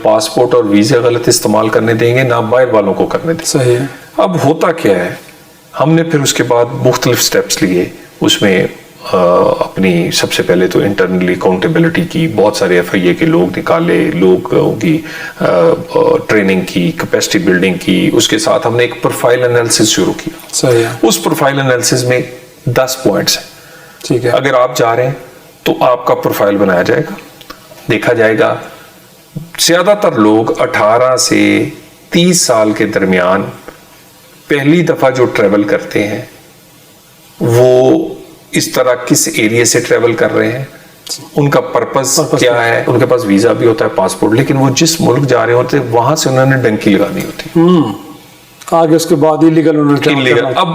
[SPEAKER 2] پاسپورٹ اور ویزے غلط استعمال کرنے دیں گے, نہ باہر والوں کو کرنے دیں گے.
[SPEAKER 1] صحیح.
[SPEAKER 2] اب ہوتا کیا ہے, ہم نے پھر اس کے بعد مختلف سٹیپس لیے. اس میں اپنی سب سے پہلے تو انٹرنلی اکاؤنٹیبلٹی کی, بہت سارے FIA کے لوگ نکالے, لوگوں کی ٹریننگ کی, کیپیسٹی بلڈنگ کی. اس کے ساتھ ہم نے ایک پروفائل انالیسس شروع کیا.
[SPEAKER 1] صحیح.
[SPEAKER 2] اس پروفائل انالیسس میں 10 پوائنٹس ہیں.
[SPEAKER 1] ٹھیک ہے.
[SPEAKER 2] اگر آپ جا رہے ہیں تو آپ کا پروفائل بنایا جائے گا, دیکھا جائے گا. زیادہ تر لوگ 18 سے 30 سال کے درمیان پہلی دفعہ جو ٹریول کرتے ہیں وہ اس طرح کس ایریا سے ٹریول کر رہے ہیں, ان کا پرپس کیا ہے. ان کے پاس ویزا بھی ہوتا ہے, پاسپورٹ, لیکن وہ جس ملک جا رہے ہوتے ہیں وہاں سے انہوں نے ڈنکی لگانی ہوتی.
[SPEAKER 1] آگے اس کے بعد
[SPEAKER 2] انلیگل. اب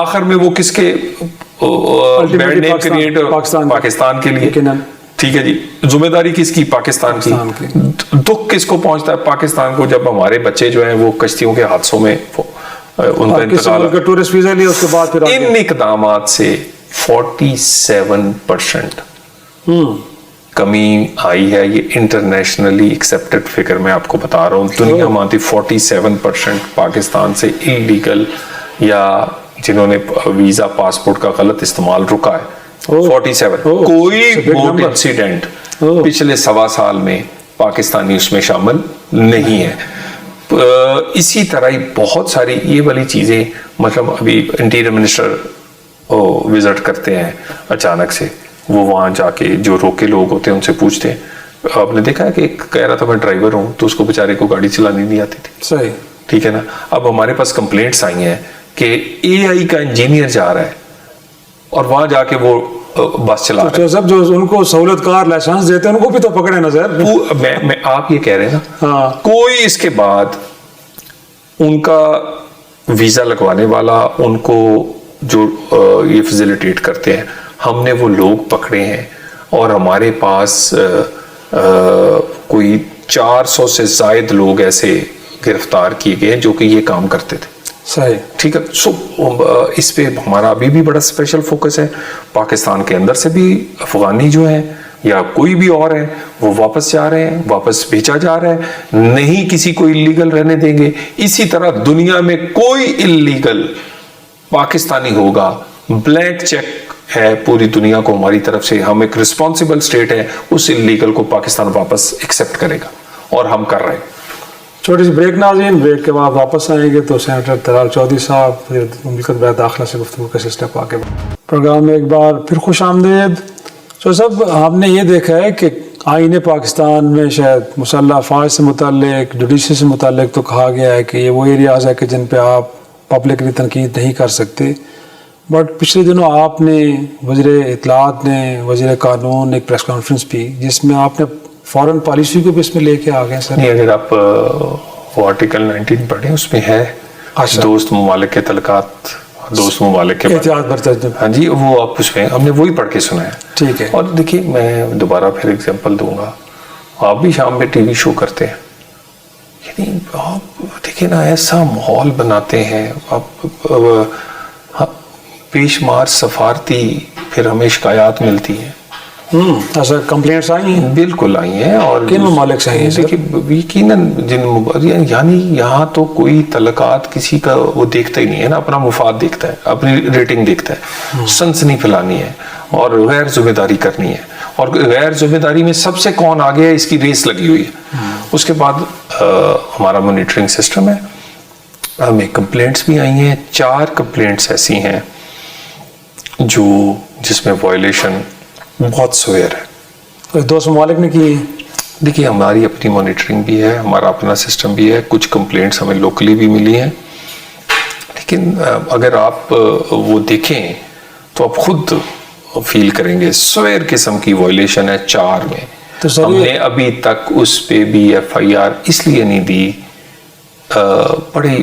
[SPEAKER 2] آخر میں وہ کس کے بیڈ نیم کریٹ, پاکستان کے لیے. ٹھیک ہے جی, ذمہ داری کس کی؟ پاکستان کی. دکھ کس کو پہنچتا ہے؟ پاکستان کو, جب ہمارے بچے جو ہیں وہ کشتیوں کے حادثوں میں ان کا انتقال.
[SPEAKER 1] ٹورسٹ ویزا لیا اس کے بعد پھر
[SPEAKER 2] ان اقدامات سے 47% کمی آئی ہے. یہ انٹرنیشنلی ایکسپٹڈ فگر میں آپ کو بتا رہا ہوں. دنیا مانتی 47% پاکستان سے انلیگل یا جنہوں نے ویزا پاسپورٹ کا غلط استعمال رکا ہے. 47. کوئی بوٹ انسیڈنٹ پچھلے 1.25 سال میں پاکستانی اس میں شامل نہیں ہے. اسی طرح ہی بہت ساری یہ والی چیزیں, مطلب ابھی انٹیریئر منسٹر وزٹ کرتے ہیں اچانک سے, وہ وہاں جا کے جو روکے لوگ ہوتے ہیں ان سے پوچھتے ہیں. آپ نے دیکھا ہے کہ ایک کہہ رہا تھا میں ڈرائیور ہوں, تو اس کو بیچارے کو گاڑی چلانی نہیں آتی تھی.
[SPEAKER 1] صحیح.
[SPEAKER 2] ٹھیک ہے نا. اب ہمارے پاس کمپلینٹس آئی ہیں کہ AI کا انجینئر جا رہا ہے اور وہاں جا کے وہ بس چلا رہا ہے.
[SPEAKER 1] سب جو ان کو سہولت کار لائسنس دیتے ہیں ان کو بھی تو پکڑے نظر.
[SPEAKER 2] میں آپ یہ کہہ رہے ہیں نا, کوئی اس کے بعد ان کا ویزا لگوانے والا, ان کو جو یہ فیسیلیٹیٹ کرتے ہیں, ہم نے وہ لوگ پکڑے ہیں اور ہمارے پاس کوئی 400 سے زائد لوگ ایسے گرفتار کیے گئے جو کہ یہ کام کرتے تھے.
[SPEAKER 1] صحیح.
[SPEAKER 2] ٹھیک ہے. سو اس پہ ہمارا ابھی بھی بڑا اسپیشل فوکس ہے. پاکستان کے اندر سے بھی افغانی جو ہیں یا کوئی بھی اور ہے وہ واپس جا رہے ہیں, واپس بھیجا جا رہا ہے, نہیں کسی کو اللیگل رہنے دیں گے. اسی طرح دنیا میں کوئی اللیگل پاکستانی ہوگا, بلینک چیک ہے پوری دنیا کو ہماری طرف سے, ہم ایک رسپانسبل اسٹیٹ ہے, اس اللیگل کو پاکستان واپس ایکسیپٹ کرے گا اور ہم کر رہے ہیں.
[SPEAKER 1] چھوٹی سی بریک ناظرین, بریک کے بعد واپس آئیں گے تو سینیٹر طلال چودھری صاحب مملکت بہر داخلہ سے گفتگو کا سلسلہ پا کے پروگرام میں ایک بار پھر خوش آمدید. تو سب ہم نے یہ دیکھا ہے کہ آئین پاکستان میں شاید مسلح افواج سے متعلق, جوڈیشری سے متعلق تو کہا گیا ہے کہ یہ وہ ایریاز ہے کہ جن پہ آپ پبلکلی تنقید نہیں کر سکتے. بٹ پچھلے دنوں آپ نے وزیر اطلاعات نے, وزیر قانون نے ایک پریس کانفرنس بھی جس میں آپ نے فارن پالیسی کو بھی اس میں لے کے آ گئے سر.
[SPEAKER 2] نہیں, اگر آپ وہ آرٹیکل 19 پڑھیں اس میں ہے دوست ممالک کے تعلقات, دوست ممالک کے
[SPEAKER 1] احتیاط برتن.
[SPEAKER 2] ہاں جی, وہ آپ اس میں ہم نے وہی پڑھ کے سنا ہے.
[SPEAKER 1] ٹھیک ہے. اور
[SPEAKER 2] دیکھیے میں دوبارہ پھر ایگزامپل دوں گا, آپ بھی شام میں ٹی وی شو کرتے ہیں, یعنی آپ دیکھیں نا ایسا ماحول بناتے ہیں, آپ پیش مار سفارتی پھر ہمیں شکایات ملتی ہیں.
[SPEAKER 1] ایسا کمپلینٹس آئی ہیں؟
[SPEAKER 2] بالکل آئی ہیں. اور
[SPEAKER 1] کن ممالک سے آئی ہیں؟
[SPEAKER 2] دیکھیے یقیناً یعنی یہاں تو کوئی تعلقات کسی کا وہ دیکھتا ہی نہیں ہے نا, اپنا مفاد دیکھتا ہے, اپنی ریٹنگ دیکھتا ہے, سنسنی پھیلانی ہے اور غیر ذمہ داری کرنی ہے, اور غیر ذمہ داری میں سب سے کون آگے ہے اس کی ریس لگی ہوئی ہے. اس کے بعد ہمارا مانیٹرنگ سسٹم ہے, ہمیں کمپلینٹس بھی آئی ہیں. 4 کمپلینٹس ایسی ہیں جو جس میں وائلیشن بہت سویر ہے.
[SPEAKER 1] 2 ممالک نے کی.
[SPEAKER 2] دیکھیے ہماری اپنی مانیٹرنگ بھی ہے, ہمارا اپنا سسٹم بھی ہے, کچھ کمپلینٹس ہمیں لوکلی بھی ملی ہیں, لیکن اگر آپ وہ دیکھیں تو آپ خود فیل کریں گے سویر قسم کی وائلیشن ہے 4 میں. ہم نے ابھی تک اس پہ بھی FIR اس لیے نہیں دی, بڑی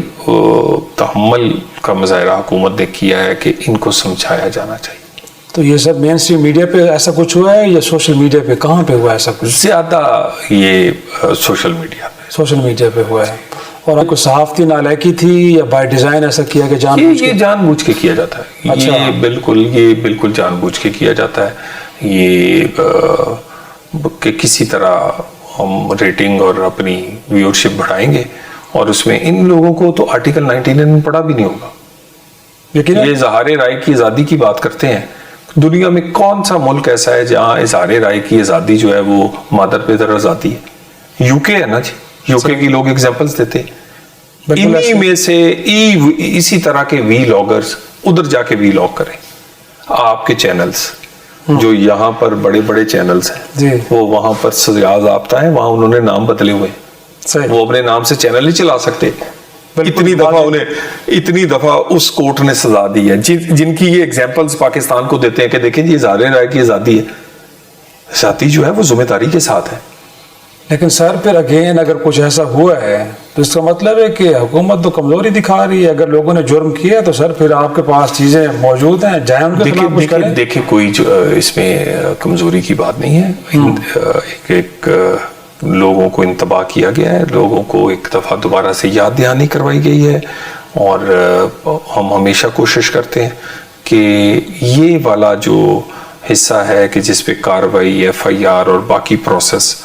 [SPEAKER 2] تحمل کا مظاہرہ حکومت نے کیا ہے کہ ان کو سمجھایا جانا چاہیے.
[SPEAKER 1] تو یہ سب مین اسٹریم میڈیا پہ ایسا کچھ ہوا ہے یا سوشل میڈیا پہ, کہاں پہ ہوا ایسا کچھ؟
[SPEAKER 2] زیادہ یہ سوشل میڈیا پہ.
[SPEAKER 1] سوشل میڈیا پہ ہوا ہے. اور کوئی صحافتی نالائکی تھی یا بائی ڈیزائن ایسا کیا کہ
[SPEAKER 2] یہ جان بوجھ کے کیا جاتا ہے. یہ بالکل جان بوجھ کے کیا جاتا ہے. یہ کہ کسی طرح ہم ریٹنگ اور اپنی ویورشپ بڑھائیں گے, اور اس میں ان لوگوں کو تو آرٹیکل 19 میں پڑھا بھی نہیں ہوگا. لیکن یہ اظہار رائے کی آزادی کی بات کرتے ہیں. دنیا میں کون سا ملک ایسا ہے جہاں اظہار رائے کی آزادی جو ہے وہ مادر پدر آزادی ہے؟ UK ہے نا جی. UK کی لوگ ایگزامپلس دیتے ہیں. انہی میں سے اسی طرح کے وی لاگرز ادھر جا کے وی لاگ کریں. آپ کے چینلز جو یہاں پر بڑے بڑے چینلز ہیں وہ وہاں پر سزا ضابطہ ہے, وہاں انہوں نے نام بدلے ہوئے, وہ اپنے نام سے چینل نہیں چلا سکتے. اتنی دفعہ اس کورٹ نے سزا دی ہے, جن کی یہ ایگزامپلز پاکستان کو دیتے ہیں کہ دیکھیں جی اظہار رائے کی آزادی ہے, آزادی جو ہے وہ ذمہ داری کے ساتھ ہے.
[SPEAKER 1] لیکن سر پھر اگین اگر کچھ ایسا ہوا ہے تو اس کا مطلب ہے کہ حکومت تو کمزوری دکھا رہی ہے. اگر لوگوں نے جرم کیا تو سر پھر آپ کے پاس چیزیں موجود ہیں, جائیں ان کے خلاف کچھ کریں.
[SPEAKER 2] دیکھیں کوئی اس میں کمزوری کی بات نہیں ہے. ایک لوگوں کو انتباہ کیا گیا ہے, لوگوں کو ایک دفعہ دوبارہ سے یاد دہانی کروائی گئی ہے, اور ہم ہمیشہ کوشش کرتے ہیں کہ یہ والا جو حصہ ہے کہ جس پہ کارروائی FIR اور باقی پروسیس,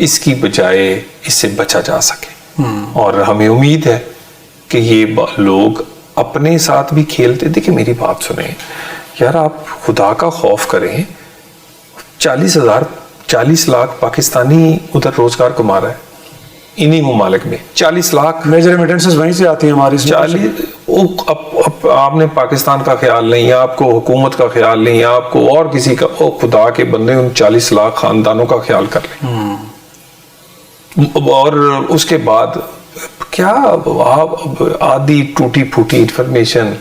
[SPEAKER 2] اس کی بجائے اس سے بچا جا سکے. اور ہمیں امید ہے کہ یہ لوگ اپنے ساتھ بھی کھیلتے. دیکھیں میری بات سنیں یار, آپ خدا کا خوف کریں, 40 لاکھ پاکستانی ادھر روزگار کما رہا ہے انہی ممالک میں. 40 لاکھ
[SPEAKER 1] میجر ریمیٹنسز وہیں سے آتی ہیں ہماری.
[SPEAKER 2] 40 آپ نے پاکستان کا خیال نہیں, آپ کو حکومت کا خیال نہیں, آپ کو اور کسی کا, خدا کے بندے ان 40 لاکھ خاندانوں کا خیال کر لیں. اور اس کے بعد کیا آدھی ٹوٹی پھوٹی انفارمیشن,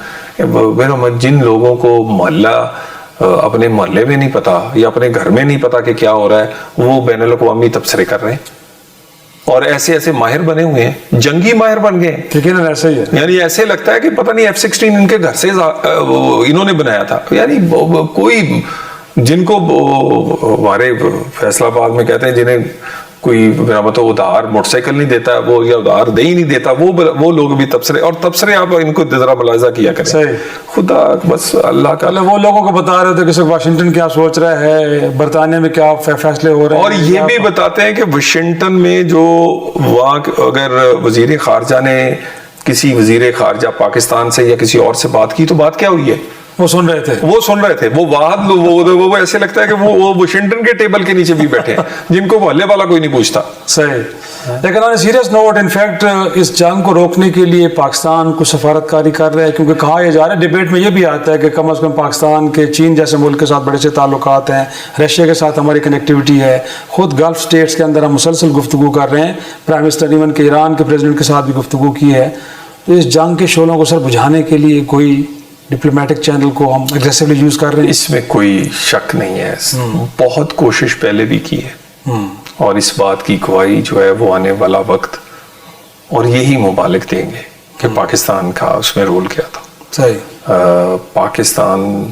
[SPEAKER 2] جن لوگوں کو محلہ اپنے محلے میں نہیں پتا یا اپنے گھر میں نہیں پتا کہ کیا ہو رہا ہے, وہ بین الاقوامی تبصرے کر رہے ہیں. اور ایسے ایسے ماہر بنے ہوئے ہیں, جنگی ماہر بن گئے ہیں.
[SPEAKER 1] یقیناً ایسا ہی ہے.
[SPEAKER 2] یعنی ایسے لگتا ہے کہ پتہ نہیں F-16 ان کے گھر سے انہوں نے بنایا تھا. یعنی کوئی جن کو ہمارے فیصلہ آباد میں کہتے ہیں جنہیں کوئی مطلب ادھار موٹر سائیکل نہیں دیتا وہ, یا ادھار دے ہی نہیں دیتا, وہ لوگ بھی تبصرے, اور تبصرے آپ ان کو ذرا ملاحظہ کیا کریں.
[SPEAKER 1] صحیح.
[SPEAKER 2] خدا بس اللہ کا,
[SPEAKER 1] وہ لوگوں کو بتا رہے تھے کہ واشنگٹن کیا سوچ رہا ہے, برطانیہ میں کیا فیصلے ہو رہے ہیں,
[SPEAKER 2] اور یہ بھی بتاتے ہیں کہ واشنگٹن میں جو وہاں اگر وزیر خارجہ نے کسی وزیر خارجہ پاکستان سے یا کسی اور سے بات کی تو بات کیا ہوئی ہے,
[SPEAKER 1] وہ سن رہے تھے.
[SPEAKER 2] وہ ایسے لگتا ہے کہ وہ واشنگٹن کے ٹیبل کے نیچے بھی بیٹھے ہیں جن کو محلے والا کوئی نہیں پوچھتا.
[SPEAKER 1] صحیح. لیکن آن سیریس نوٹ, انفیکٹ اس جنگ کو روکنے کے لیے پاکستان کو سفارت کاری کر رہا ہے, کیونکہ کہا یہ جا رہا ہے, ڈیبیٹ میں یہ بھی آتا ہے کہ کم از کم پاکستان کے چین جیسے ملک کے ساتھ بڑے سے تعلقات ہیں, رشیا کے ساتھ ہماری کنیکٹیوٹی ہے, خود گلف اسٹیٹس کے اندر ہم مسلسل گفتگو کر رہے ہیں, پرائم منسٹر ایون کے ایران کے پریزیڈنٹ کے ساتھ بھی گفتگو کی ہے. تو اس جنگ کے شعلوں کو سر بجھانے کے لیے کوئی ڈپلومیٹک چینل کو ہم اگریسولی یوز کر رہے ہیں.
[SPEAKER 2] اس میں کوئی شک نہیں ہے, بہت کوشش پہلے بھی کی ہے, اور اس بات کی گواہی جو ہے وہ آنے والا وقت اور یہی ممالک دیں گے کہ پاکستان کا اس میں رول کیا تھا.
[SPEAKER 1] صحیح.
[SPEAKER 2] پاکستان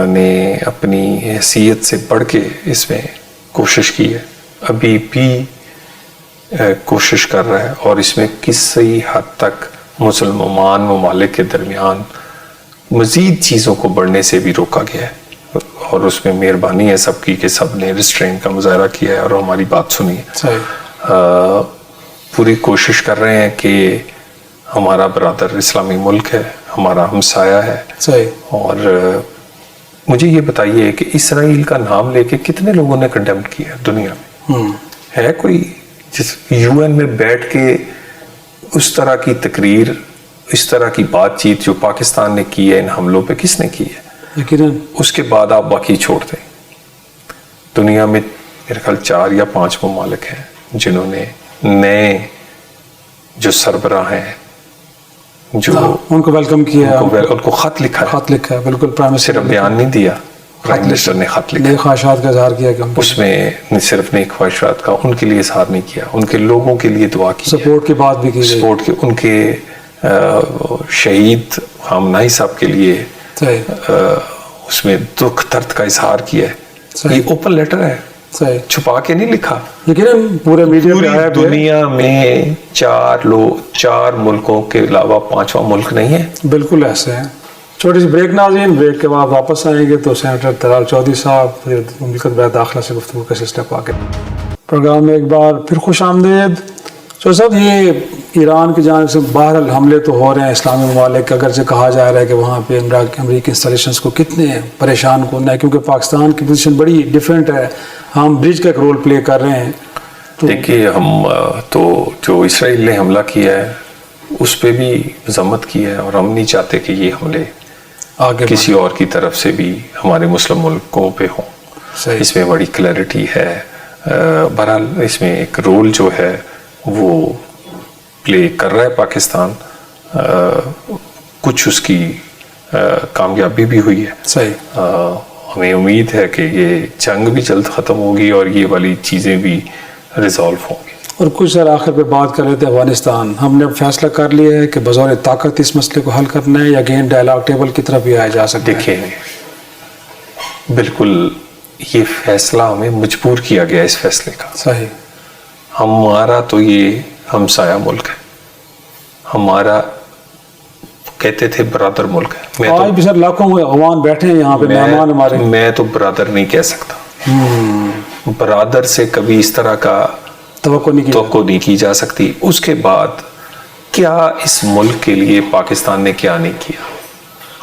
[SPEAKER 2] نے اپنی حیثیت سے بڑھ کے اس میں کوشش کی ہے, ابھی بھی کوشش کر رہا ہے, اور اس میں کسی حد تک مسلمان ممالک کے درمیان مزید چیزوں کو بڑھنے سے بھی روکا گیا ہے, اور اس میں مہربانی ہے سب کی کہ سب نے ریسٹرین کا مظاہرہ کیا ہے اور ہماری بات سنی ہے. پوری کوشش کر رہے ہیں کہ ہمارا برادر اسلامی ملک ہے, ہمارا ہمسایہ ہے.
[SPEAKER 1] صحیح.
[SPEAKER 2] اور مجھے یہ بتائیے کہ اسرائیل کا نام لے کے کتنے لوگوں نے کنڈیم کیا دنیا میں؟ ہے کوئی جس UN میں بیٹھ کے اس طرح کی تقریر, اس طرح کی بات چیت جو پاکستان نے کی ہے ان حملوں پہ, کس نے کی ہے؟ اس کے بعد آپ باقی چھوڑ دیں. دنیا میں میرے خیال 4 یا 5 ممالک ہیں جنہوں نے نئے جو سربراہ ہیں جو
[SPEAKER 1] ان کو ویلکم کیا,
[SPEAKER 2] ان کو خط لکھا ہے.
[SPEAKER 1] بالکل. پرائم منسٹر
[SPEAKER 2] صرف بیان نہیں دیا, پرائم منسٹر نے خط لکھا,
[SPEAKER 1] نیک خواہشات کا اظہار کیا,
[SPEAKER 2] اس میں صرف نیک خواہشات کا ان کے لیے اظہار نہیں کیا, ان کے لوگوں کے لیے دعا کی,
[SPEAKER 1] سپورٹ کی بات بھی کی,
[SPEAKER 2] سپورٹ کی, ان کے شہید خامنہئی صاحب کے لیے اس میں دکھ درد کا اظہار کیا ہے. یہ اوپن لیٹر ہے, چھپا کے نہیں لکھا.
[SPEAKER 1] لیکن پورے میڈیا میں
[SPEAKER 2] دنیا میں 4 ملکوں کے علاوہ 5واں ملک نہیں ہے.
[SPEAKER 1] بالکل ایسے ہیں. چھوٹی سی بریک ناظرین, بریک کے بعد واپس آئیں گے تو سینیٹر طلال چودھری صاحب پھر مملکت بین داخلہ سے گفتگو کا سلسلہ پا کے پروگرام میں ایک بار پھر خوش آمدید. تو صاحب یہ ایران کی جانب سے بہرحال حملے تو ہو رہے ہیں اسلامی ممالک, اگرچہ کہا جا رہا ہے کہ وہاں پہ امریکی انسٹالیشنز کو کتنے پریشان کرنا ہے, کیونکہ پاکستان کی پوزیشن بڑی ڈیفرنٹ ہے, ہم برج کا ایک رول پلے کر رہے ہیں.
[SPEAKER 2] دیکھیے ہم تو جو اسرائیل نے حملہ کیا ہے اس پہ بھی مذمت کی ہے, اور ہم نہیں چاہتے کہ یہ حملے آگے کسی اور کی طرف سے بھی ہمارے مسلم ملکوں پہ ہوں. اس میں بڑی کلیئرٹی ہے. بہرحال اس میں ایک رول جو ہے وہ پلے کر رہا ہے پاکستان, کچھ اس کی کامیابی بھی ہوئی ہے.
[SPEAKER 1] صحیح.
[SPEAKER 2] ہمیں امید ہے کہ یہ جنگ بھی جلد ختم ہوگی اور یہ والی چیزیں بھی ریزالو ہوں گی.
[SPEAKER 1] اور کچھ سر آخر پہ بات کر رہے تھے افغانستان, ہم نے فیصلہ کر لیا ہے کہ بظور طاقت اس مسئلے کو حل کرنا ہے یا اگین ڈائلاگ ٹیبل کی طرف بھی آیا جا سکتا ہے؟
[SPEAKER 2] دیکھیں بالکل یہ فیصلہ ہمیں مجبور کیا گیا اس فیصلے کا.
[SPEAKER 1] صحیح.
[SPEAKER 2] ہمارا تو یہ ہمسایہ ملک ہے, ہمارا کہتے تھے برادر ملک ہے.
[SPEAKER 1] آج بھی سر لاکھوں عوام بیٹھے ہیں یہاں پہ, مہمان ہمارے.
[SPEAKER 2] میں تو برادر نہیں کہہ سکتا, برادر سے کبھی اس طرح کا توقع نہیں کی جا سکتی. اس کے بعد کیا اس ملک کے لیے پاکستان نے کیا نہیں کیا,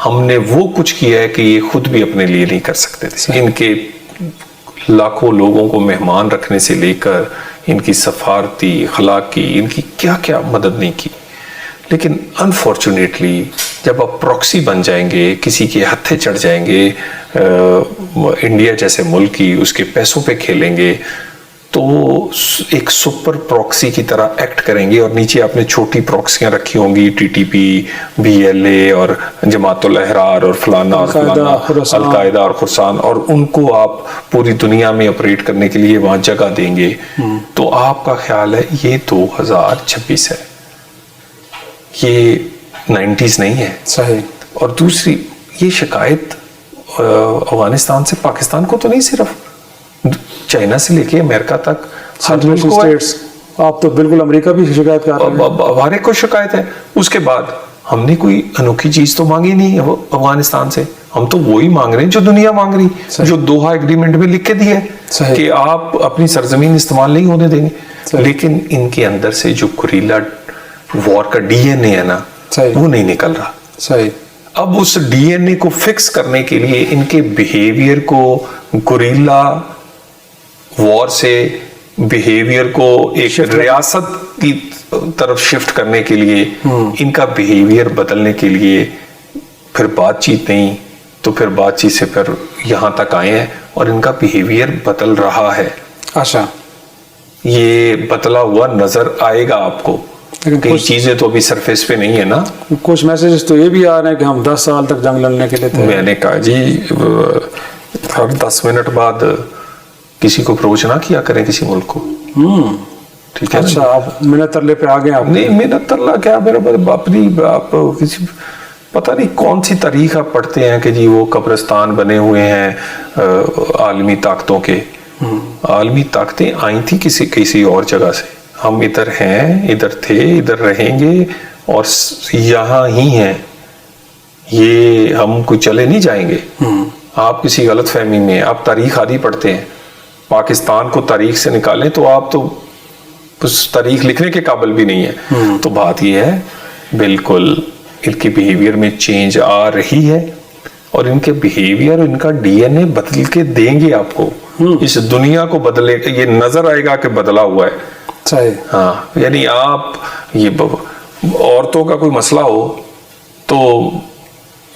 [SPEAKER 2] ہم نے وہ کچھ کیا ہے کہ یہ خود بھی اپنے لیے نہیں کر سکتے تھے. ان کے لاکھوں لوگوں کو مہمان رکھنے سے لے کر ان کی سفارتی اخلاقی ان کی کیا کیا مدد نہیں کی. لیکن انفارچونیٹلی جب آپ پروکسی بن جائیں گے, کسی کے ہتھے چڑھ جائیں گے, انڈیا جیسے ملک کی اس کے پیسوں پہ کھیلیں گے, تو ایک سپر پروکسی کی طرح ایکٹ کریں گے, اور نیچے آپ نے چھوٹی پروکسیاں رکھی ہوں گی, T T P, B L A اور جماعت الاحرار اور فلانا اور فلانا, القاعدہ اور خراسان, اور ان کو آپ پوری دنیا میں آپریٹ کرنے کے لیے وہاں جگہ دیں گے. تو آپ کا خیال ہے یہ 2026 ہے, یہ 90s نہیں ہے.
[SPEAKER 1] صحیح.
[SPEAKER 2] اور دوسری یہ شکایت افغانستان سے پاکستان کو تو نہیں, صرف چائنا سے لے کے امریکہ تک
[SPEAKER 1] سنٹرل اسٹیٹس, آپ تو بالکل امریکہ بھی شکایت کر رہے ہیں,
[SPEAKER 2] ہر ایک کو شکایت ہے. اس کے بعد ہم نے کوئی انوکھی چیز تو مانگی نہیں افغانستان سے, ہم تو وہی مانگ رہے ہیں جو دنیا مانگ رہی, جو دوحہ ایگریمنٹ میں لکھ کے دی ہے کہ آپ اپنی سرزمین استعمال نہیں ہونے دیں گے. لیکن ان کے اندر سے جو گوریلا وار کا ڈی این اے ہے نا, وہ نہیں نکل رہا.
[SPEAKER 1] صحیح.
[SPEAKER 2] اب اس ڈی این اے کو فکس کرنے کے لیے ان کے بیہیویئر کو, گوریلا وار سے بیہیویئر کو ایک ریاست کی طرف شفٹ کرنے کے لیے, ان کا بیہیویئر بدلنے کے لیے پھر بات چیت نہیں, تو پھر بات چیت سے پھر یہاں تک آئے ہیں, اور ان کا بیہیویئر بدل رہا ہے.
[SPEAKER 1] اچھا,
[SPEAKER 2] یہ بدلا ہوا نظر آئے گا آپ کو. کئی چیزیں تو ابھی سرفیس پہ نہیں ہے نا.
[SPEAKER 1] کچھ میسیجز تو یہ بھی آ رہے ہیں کہ ہم 10 سال تک جنگ لڑنے کے لیے تھے.
[SPEAKER 2] میں نے کہا جی ہر 10 منٹ بعد کسی کو اپروچ نہ کیا کریں کسی ملک کو. ٹھیک ہے.
[SPEAKER 1] اچھا, آپ منت ترلے پہ آ گئے. آپ
[SPEAKER 2] نہیں, منت ترلا کیا, میرا اپنی آپ کسی پتہ نہیں کون سی تاریخ آپ پڑھتے ہیں کہ جی وہ قبرستان بنے ہوئے ہیں عالمی طاقتوں کے. عالمی طاقتیں آئی تھی کسی اور جگہ سے. ہم ادھر ہیں, ادھر تھے, ادھر رہیں گے اور یہاں ہی ہیں. یہ ہم کوئی چلے نہیں جائیں گے. آپ کسی غلط فہمی میں, آپ تاریخ آدھی پڑھتے ہیں, پاکستان کو تاریخ سے نکالیں تو آپ تو اس تاریخ لکھنے کے قابل بھی نہیں ہے. تو بات یہ ہے بالکل ان کی بیہیویئر میں چینج آ رہی ہے, اور ان کے بیہیویئر, ان کا ڈی این اے بدل کے دیں گے آپ کو. اس دنیا کو بدلے, یہ نظر آئے گا کہ بدلا ہوا ہے.
[SPEAKER 1] صحیح.
[SPEAKER 2] ہاں, یعنی آپ یہ عورتوں کا کوئی مسئلہ ہو تو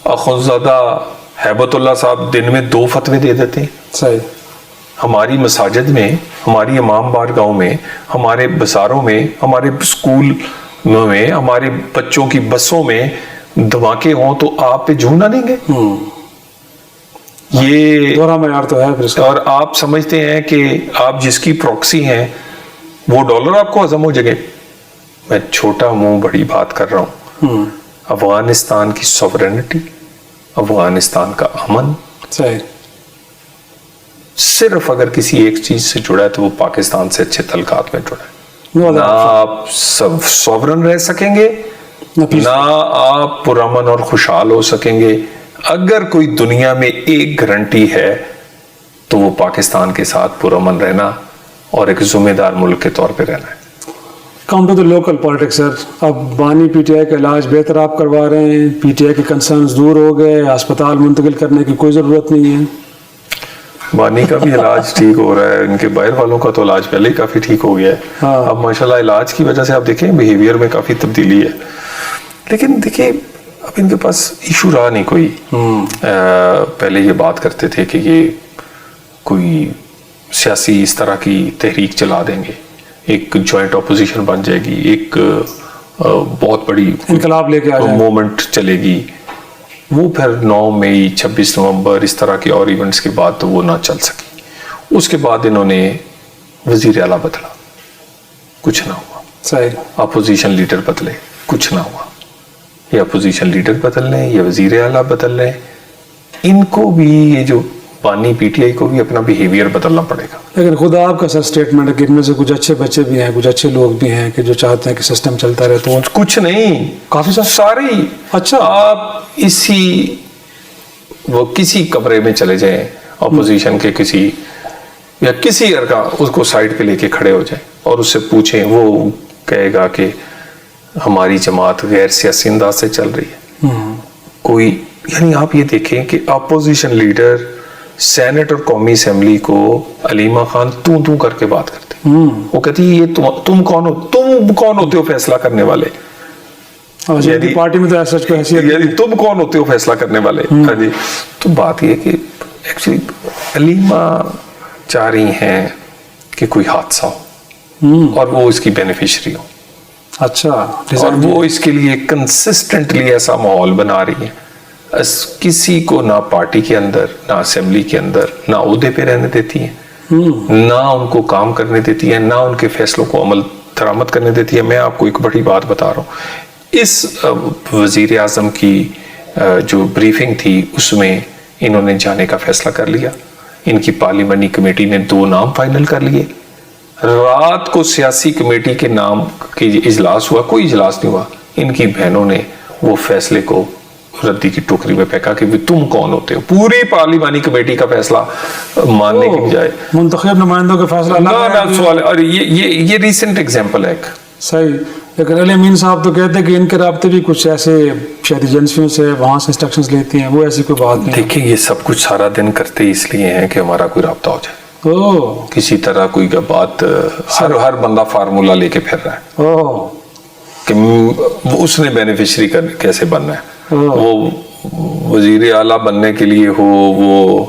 [SPEAKER 2] اخوندزادہ ہیبت اللہ صاحب دن میں 2 فتوے دے دیتے ہیں.
[SPEAKER 1] صحیح.
[SPEAKER 2] ہماری مساجد میں, ہماری امام بارگاہوں میں, ہمارے بازاروں میں, ہمارے اسکول میں, ہمارے بچوں کی بسوں میں دھماکے ہوں تو آپ پہ جھوم نہ دیں گے. یہ
[SPEAKER 1] دوہرا معیار تو ہے.
[SPEAKER 2] اور آپ سمجھتے ہیں کہ آپ جس کی پروکسی ہیں وہ ڈالر آپ کو ہضم ہو جائے. میں چھوٹا منہ بڑی بات کر رہا ہوں. افغانستان کی سوورنٹی, افغانستان کا امن,
[SPEAKER 1] صحیح,
[SPEAKER 2] صرف اگر کسی ایک چیز سے جڑا ہے تو وہ پاکستان سے اچھے تعلقات میں جڑا ہے. نہ آپ سوورن رہ سکیں گے, نہ آپ پرامن اور خوشحال ہو سکیں گے. اگر کوئی دنیا میں ایک گارنٹی ہے تو وہ پاکستان کے ساتھ پرامن رہنا اور ایک ذمہ دار ملک کے طور پہ رہنا ہے.
[SPEAKER 1] Come to the local politics sir. اب بانی پی ٹی آئی کا علاج بہتر آپ کروا رہے ہیں, پی ٹی آئی کے کنسرنز دور ہو گئے, ہسپتال منتقل کرنے کی کوئی ضرورت نہیں ہے.
[SPEAKER 2] بانی کا بھی علاج ٹھیک ہو رہا ہے, ان کے باہر والوں کا تو علاج پہلے ہی کافی ٹھیک ہو گیا ہے. اب ماشاءاللہ علاج کی وجہ سے آپ دیکھیں بیہیویئر میں کافی تبدیلی ہے. لیکن دیکھیں اب ان کے پاس ایشو رہا نہیں کوئی. پہلے یہ بات کرتے تھے کہ یہ کوئی سیاسی اس طرح کی تحریک چلا دیں گے, ایک جوائنٹ اپوزیشن بن جائے گی, ایک بہت بڑی
[SPEAKER 1] انقلاب لے کے آ جائے,
[SPEAKER 2] موومنٹ چلے گی. وہ پھر 9 مئی 26 نومبر اس طرح کے اور ایونٹس کے بعد تو وہ نہ چل سکی. اس کے بعد انہوں نے وزیر اعلیٰ بدلا, کچھ نہ ہوا.
[SPEAKER 1] صحیح.
[SPEAKER 2] اپوزیشن لیڈر بدلے, کچھ نہ ہوا. یہ اپوزیشن لیڈر بدل لیں, یہ وزیر اعلیٰ بدل لیں, ان کو بھی, یہ جو بانی پی ٹی آئی کو بھی اپنا بیہیویئر بدلنا پڑے گا.
[SPEAKER 1] لیکن خدا آپ کا سر اسٹیٹمنٹ ہے کہ ان میں سے کچھ اچھے بچے بھی ہیں, کچھ اچھے لوگ بھی ہیں کہ جو چاہتے ہیں کہ سسٹم چلتا رہے. تو
[SPEAKER 2] کچھ نہیں,
[SPEAKER 1] کافی
[SPEAKER 2] سارے.
[SPEAKER 1] اچھا,
[SPEAKER 2] آپ وہ کسی کمرے میں چلے جائیں اپوزیشن کے کسی یا کسی ارکا, اس کو سائڈ پہ لے کے کھڑے ہو جائیں اور اس سے پوچھیں, وہ کہے گا کہ ہماری جماعت غیر سیاسی انداز سے چل رہی ہے. کوئی, یعنی آپ یہ دیکھیں کہ اپوزیشن لیڈر سینٹ اور قومی اسمبلی کو علیمہ خان تو کر کے بات کرتے. وہ کہتی ہے یہ تم کون ہوتے ہو فیصلہ کرنے والے,
[SPEAKER 1] پارٹی میں تو ایسا کوئی حیثیت,
[SPEAKER 2] یعنی تم کون ہوتے ہو فیصلہ کرنے والے. تو بات یہ کہ ایکچولی علیمہ چاہ رہی ہیں کہ کوئی حادثہ ہو اور وہ اس کی بینیفیشری ہو،
[SPEAKER 1] اچھا،
[SPEAKER 2] اور وہ اس کے لیے کنسسٹنٹلی ایسا ماحول بنا رہی ہے، کسی کو نہ پارٹی کے اندر، نہ اسمبلی کے اندر، نہ عہدے پہ رہنے دیتی ہیں، نہ ان کو کام کرنے دیتی ہے، نہ ان کے فیصلوں کو عمل درآمد کرنے دیتی ہے۔ میں آپ کو ایک بڑی بات بتا رہا ہوں، اس وزیر اعظم کی جو بریفنگ تھی اس میں انہوں نے جانے کا فیصلہ کر لیا، ان کی پارلیمانی کمیٹی نے 2 نام فائنل کر لیے، رات کو سیاسی کمیٹی کے نام کی اجلاس ہوا، کوئی اجلاس نہیں ہوا، ان کی بہنوں نے وہ فیصلے کو ردی کی ٹوکری میں پھینکا کہ تم کون ہوتے ہو، پوری پارلیمانی کمیٹی کا فیصلہ ماننے کی بجائے
[SPEAKER 1] منتخب نمائندوں کا فیصلہ
[SPEAKER 2] نہ سوال، اور یہ ریسنٹ ایگزامپل ہے۔
[SPEAKER 1] صحیح، لیکن علی امین صاحب تو کہتے ہیں کہ ان کے رابطے بھی کچھ ایسے شاید ایجنسیوں سے وہاں سے انسٹرکشنز لیتی ہیں، وہ ایسی کوئی بات نہیں۔
[SPEAKER 2] دیکھیں یہ سب کچھ سارا دن کرتے اس لیے ہیں کہ ہمارا کوئی رابطہ ہو جائے، کسی طرح کوئی بات، ہر بندہ فارمولا لے کے پھر رہا ہے کہ اس نے بینیفیشری کیسے بننا ہے، وہ وزیر اعلیٰ بننے کے لیے ہو، وہ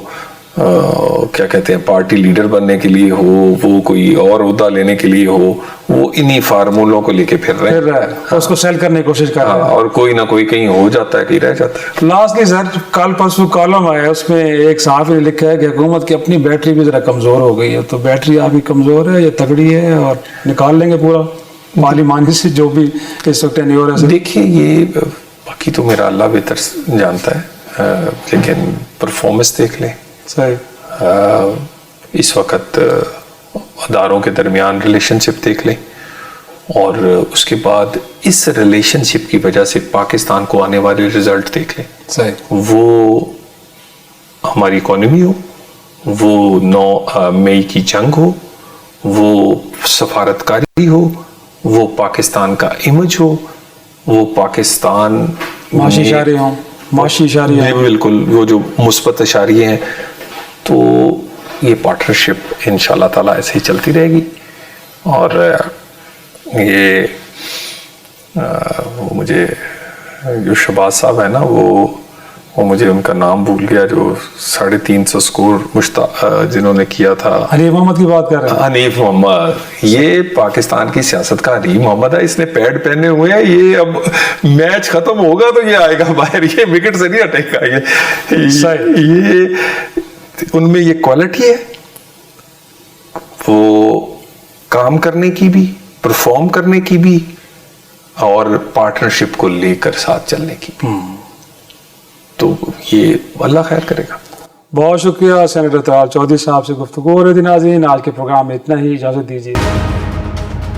[SPEAKER 2] کیا کہتے ہیں پارٹی لیڈر بننے کے لیے ہو، وہ کوئی اور عہدہ لینے کے لیے ہو، وہ انہی فارمولوں کو لے کے پھر رہے ہیں،
[SPEAKER 1] اس کو سیل کرنے کی کوشش کر رہے ہیں،
[SPEAKER 2] اور کوئی نہ کوئی کہیں ہو جاتا ہے، کہیں رہ جاتا ہے۔
[SPEAKER 1] لاسٹلی سر، کل پرسوں کالم آیا، اس میں ایک صحافی نے لکھا ہے کہ حکومت کی اپنی بیٹری بھی ذرا کمزور ہو گئی ہے، تو بیٹری آپ کی کمزور ہے یا تگڑی ہے، اور نکال لیں گے پورا پارلیمانی سے جو بھی اس وقت ٹینیور ہے؟
[SPEAKER 2] دیکھیے یہ باقی تو میرا اللہ بہتر جانتا ہے، لیکن پرفارمنس دیکھ لیں،
[SPEAKER 1] صحیح،
[SPEAKER 2] اس وقت اداروں کے درمیان ریلیشن شپ دیکھ لیں، اور اس کے بعد اس ریلیشن شپ کی وجہ سے پاکستان کو آنے والے رزلٹ دیکھ لیں،
[SPEAKER 1] صحیح،
[SPEAKER 2] وہ ہماری اکانومی ہو، وہ 9 مئی کی جنگ ہو، وہ سفارتکاری ہو، وہ پاکستان کا امیج ہو، وہ پاکستان
[SPEAKER 1] معاشی اشارے ہوں، معاشی اشارے ہیں،
[SPEAKER 2] بالکل وہ جو مثبت اشاریے ہیں، تو یہ پارٹنرشپ انشاءاللہ تعالیٰ ایسے ہی چلتی رہے گی۔ اور یہ مجھے جو شہباز صاحب ہے نا، وہ مجھے ان کا نام بھول گیا، جو 350 سکور جنہوں نے کیا تھا،
[SPEAKER 1] حنیف محمد کی بات کر رہے ہیں،
[SPEAKER 2] حنیف محمد، یہ پاکستان کی سیاست کا حنیف محمد ہے، اس نے پیڈ پہنے ہوئے ہیں، یہ اب میچ ختم ہوگا تو یہ آئے گا باہر، یہ وکٹ سے نہیں ہٹے گا، یہ ان میں یہ کوالٹی ہے، وہ کام کرنے کی بھی، پرفارم کرنے کی بھی، اور پارٹنرشپ کو لے کر ساتھ چلنے کی بھی، تو یہ اللہ خیر کرے گا۔
[SPEAKER 1] بہت شکریہ سینیٹر طلال چودھری صاحب سے گفتگو ہو رہی تھی۔ ناظرین، آج کے پروگرام میں اتنا ہی، اجازت دیجیے۔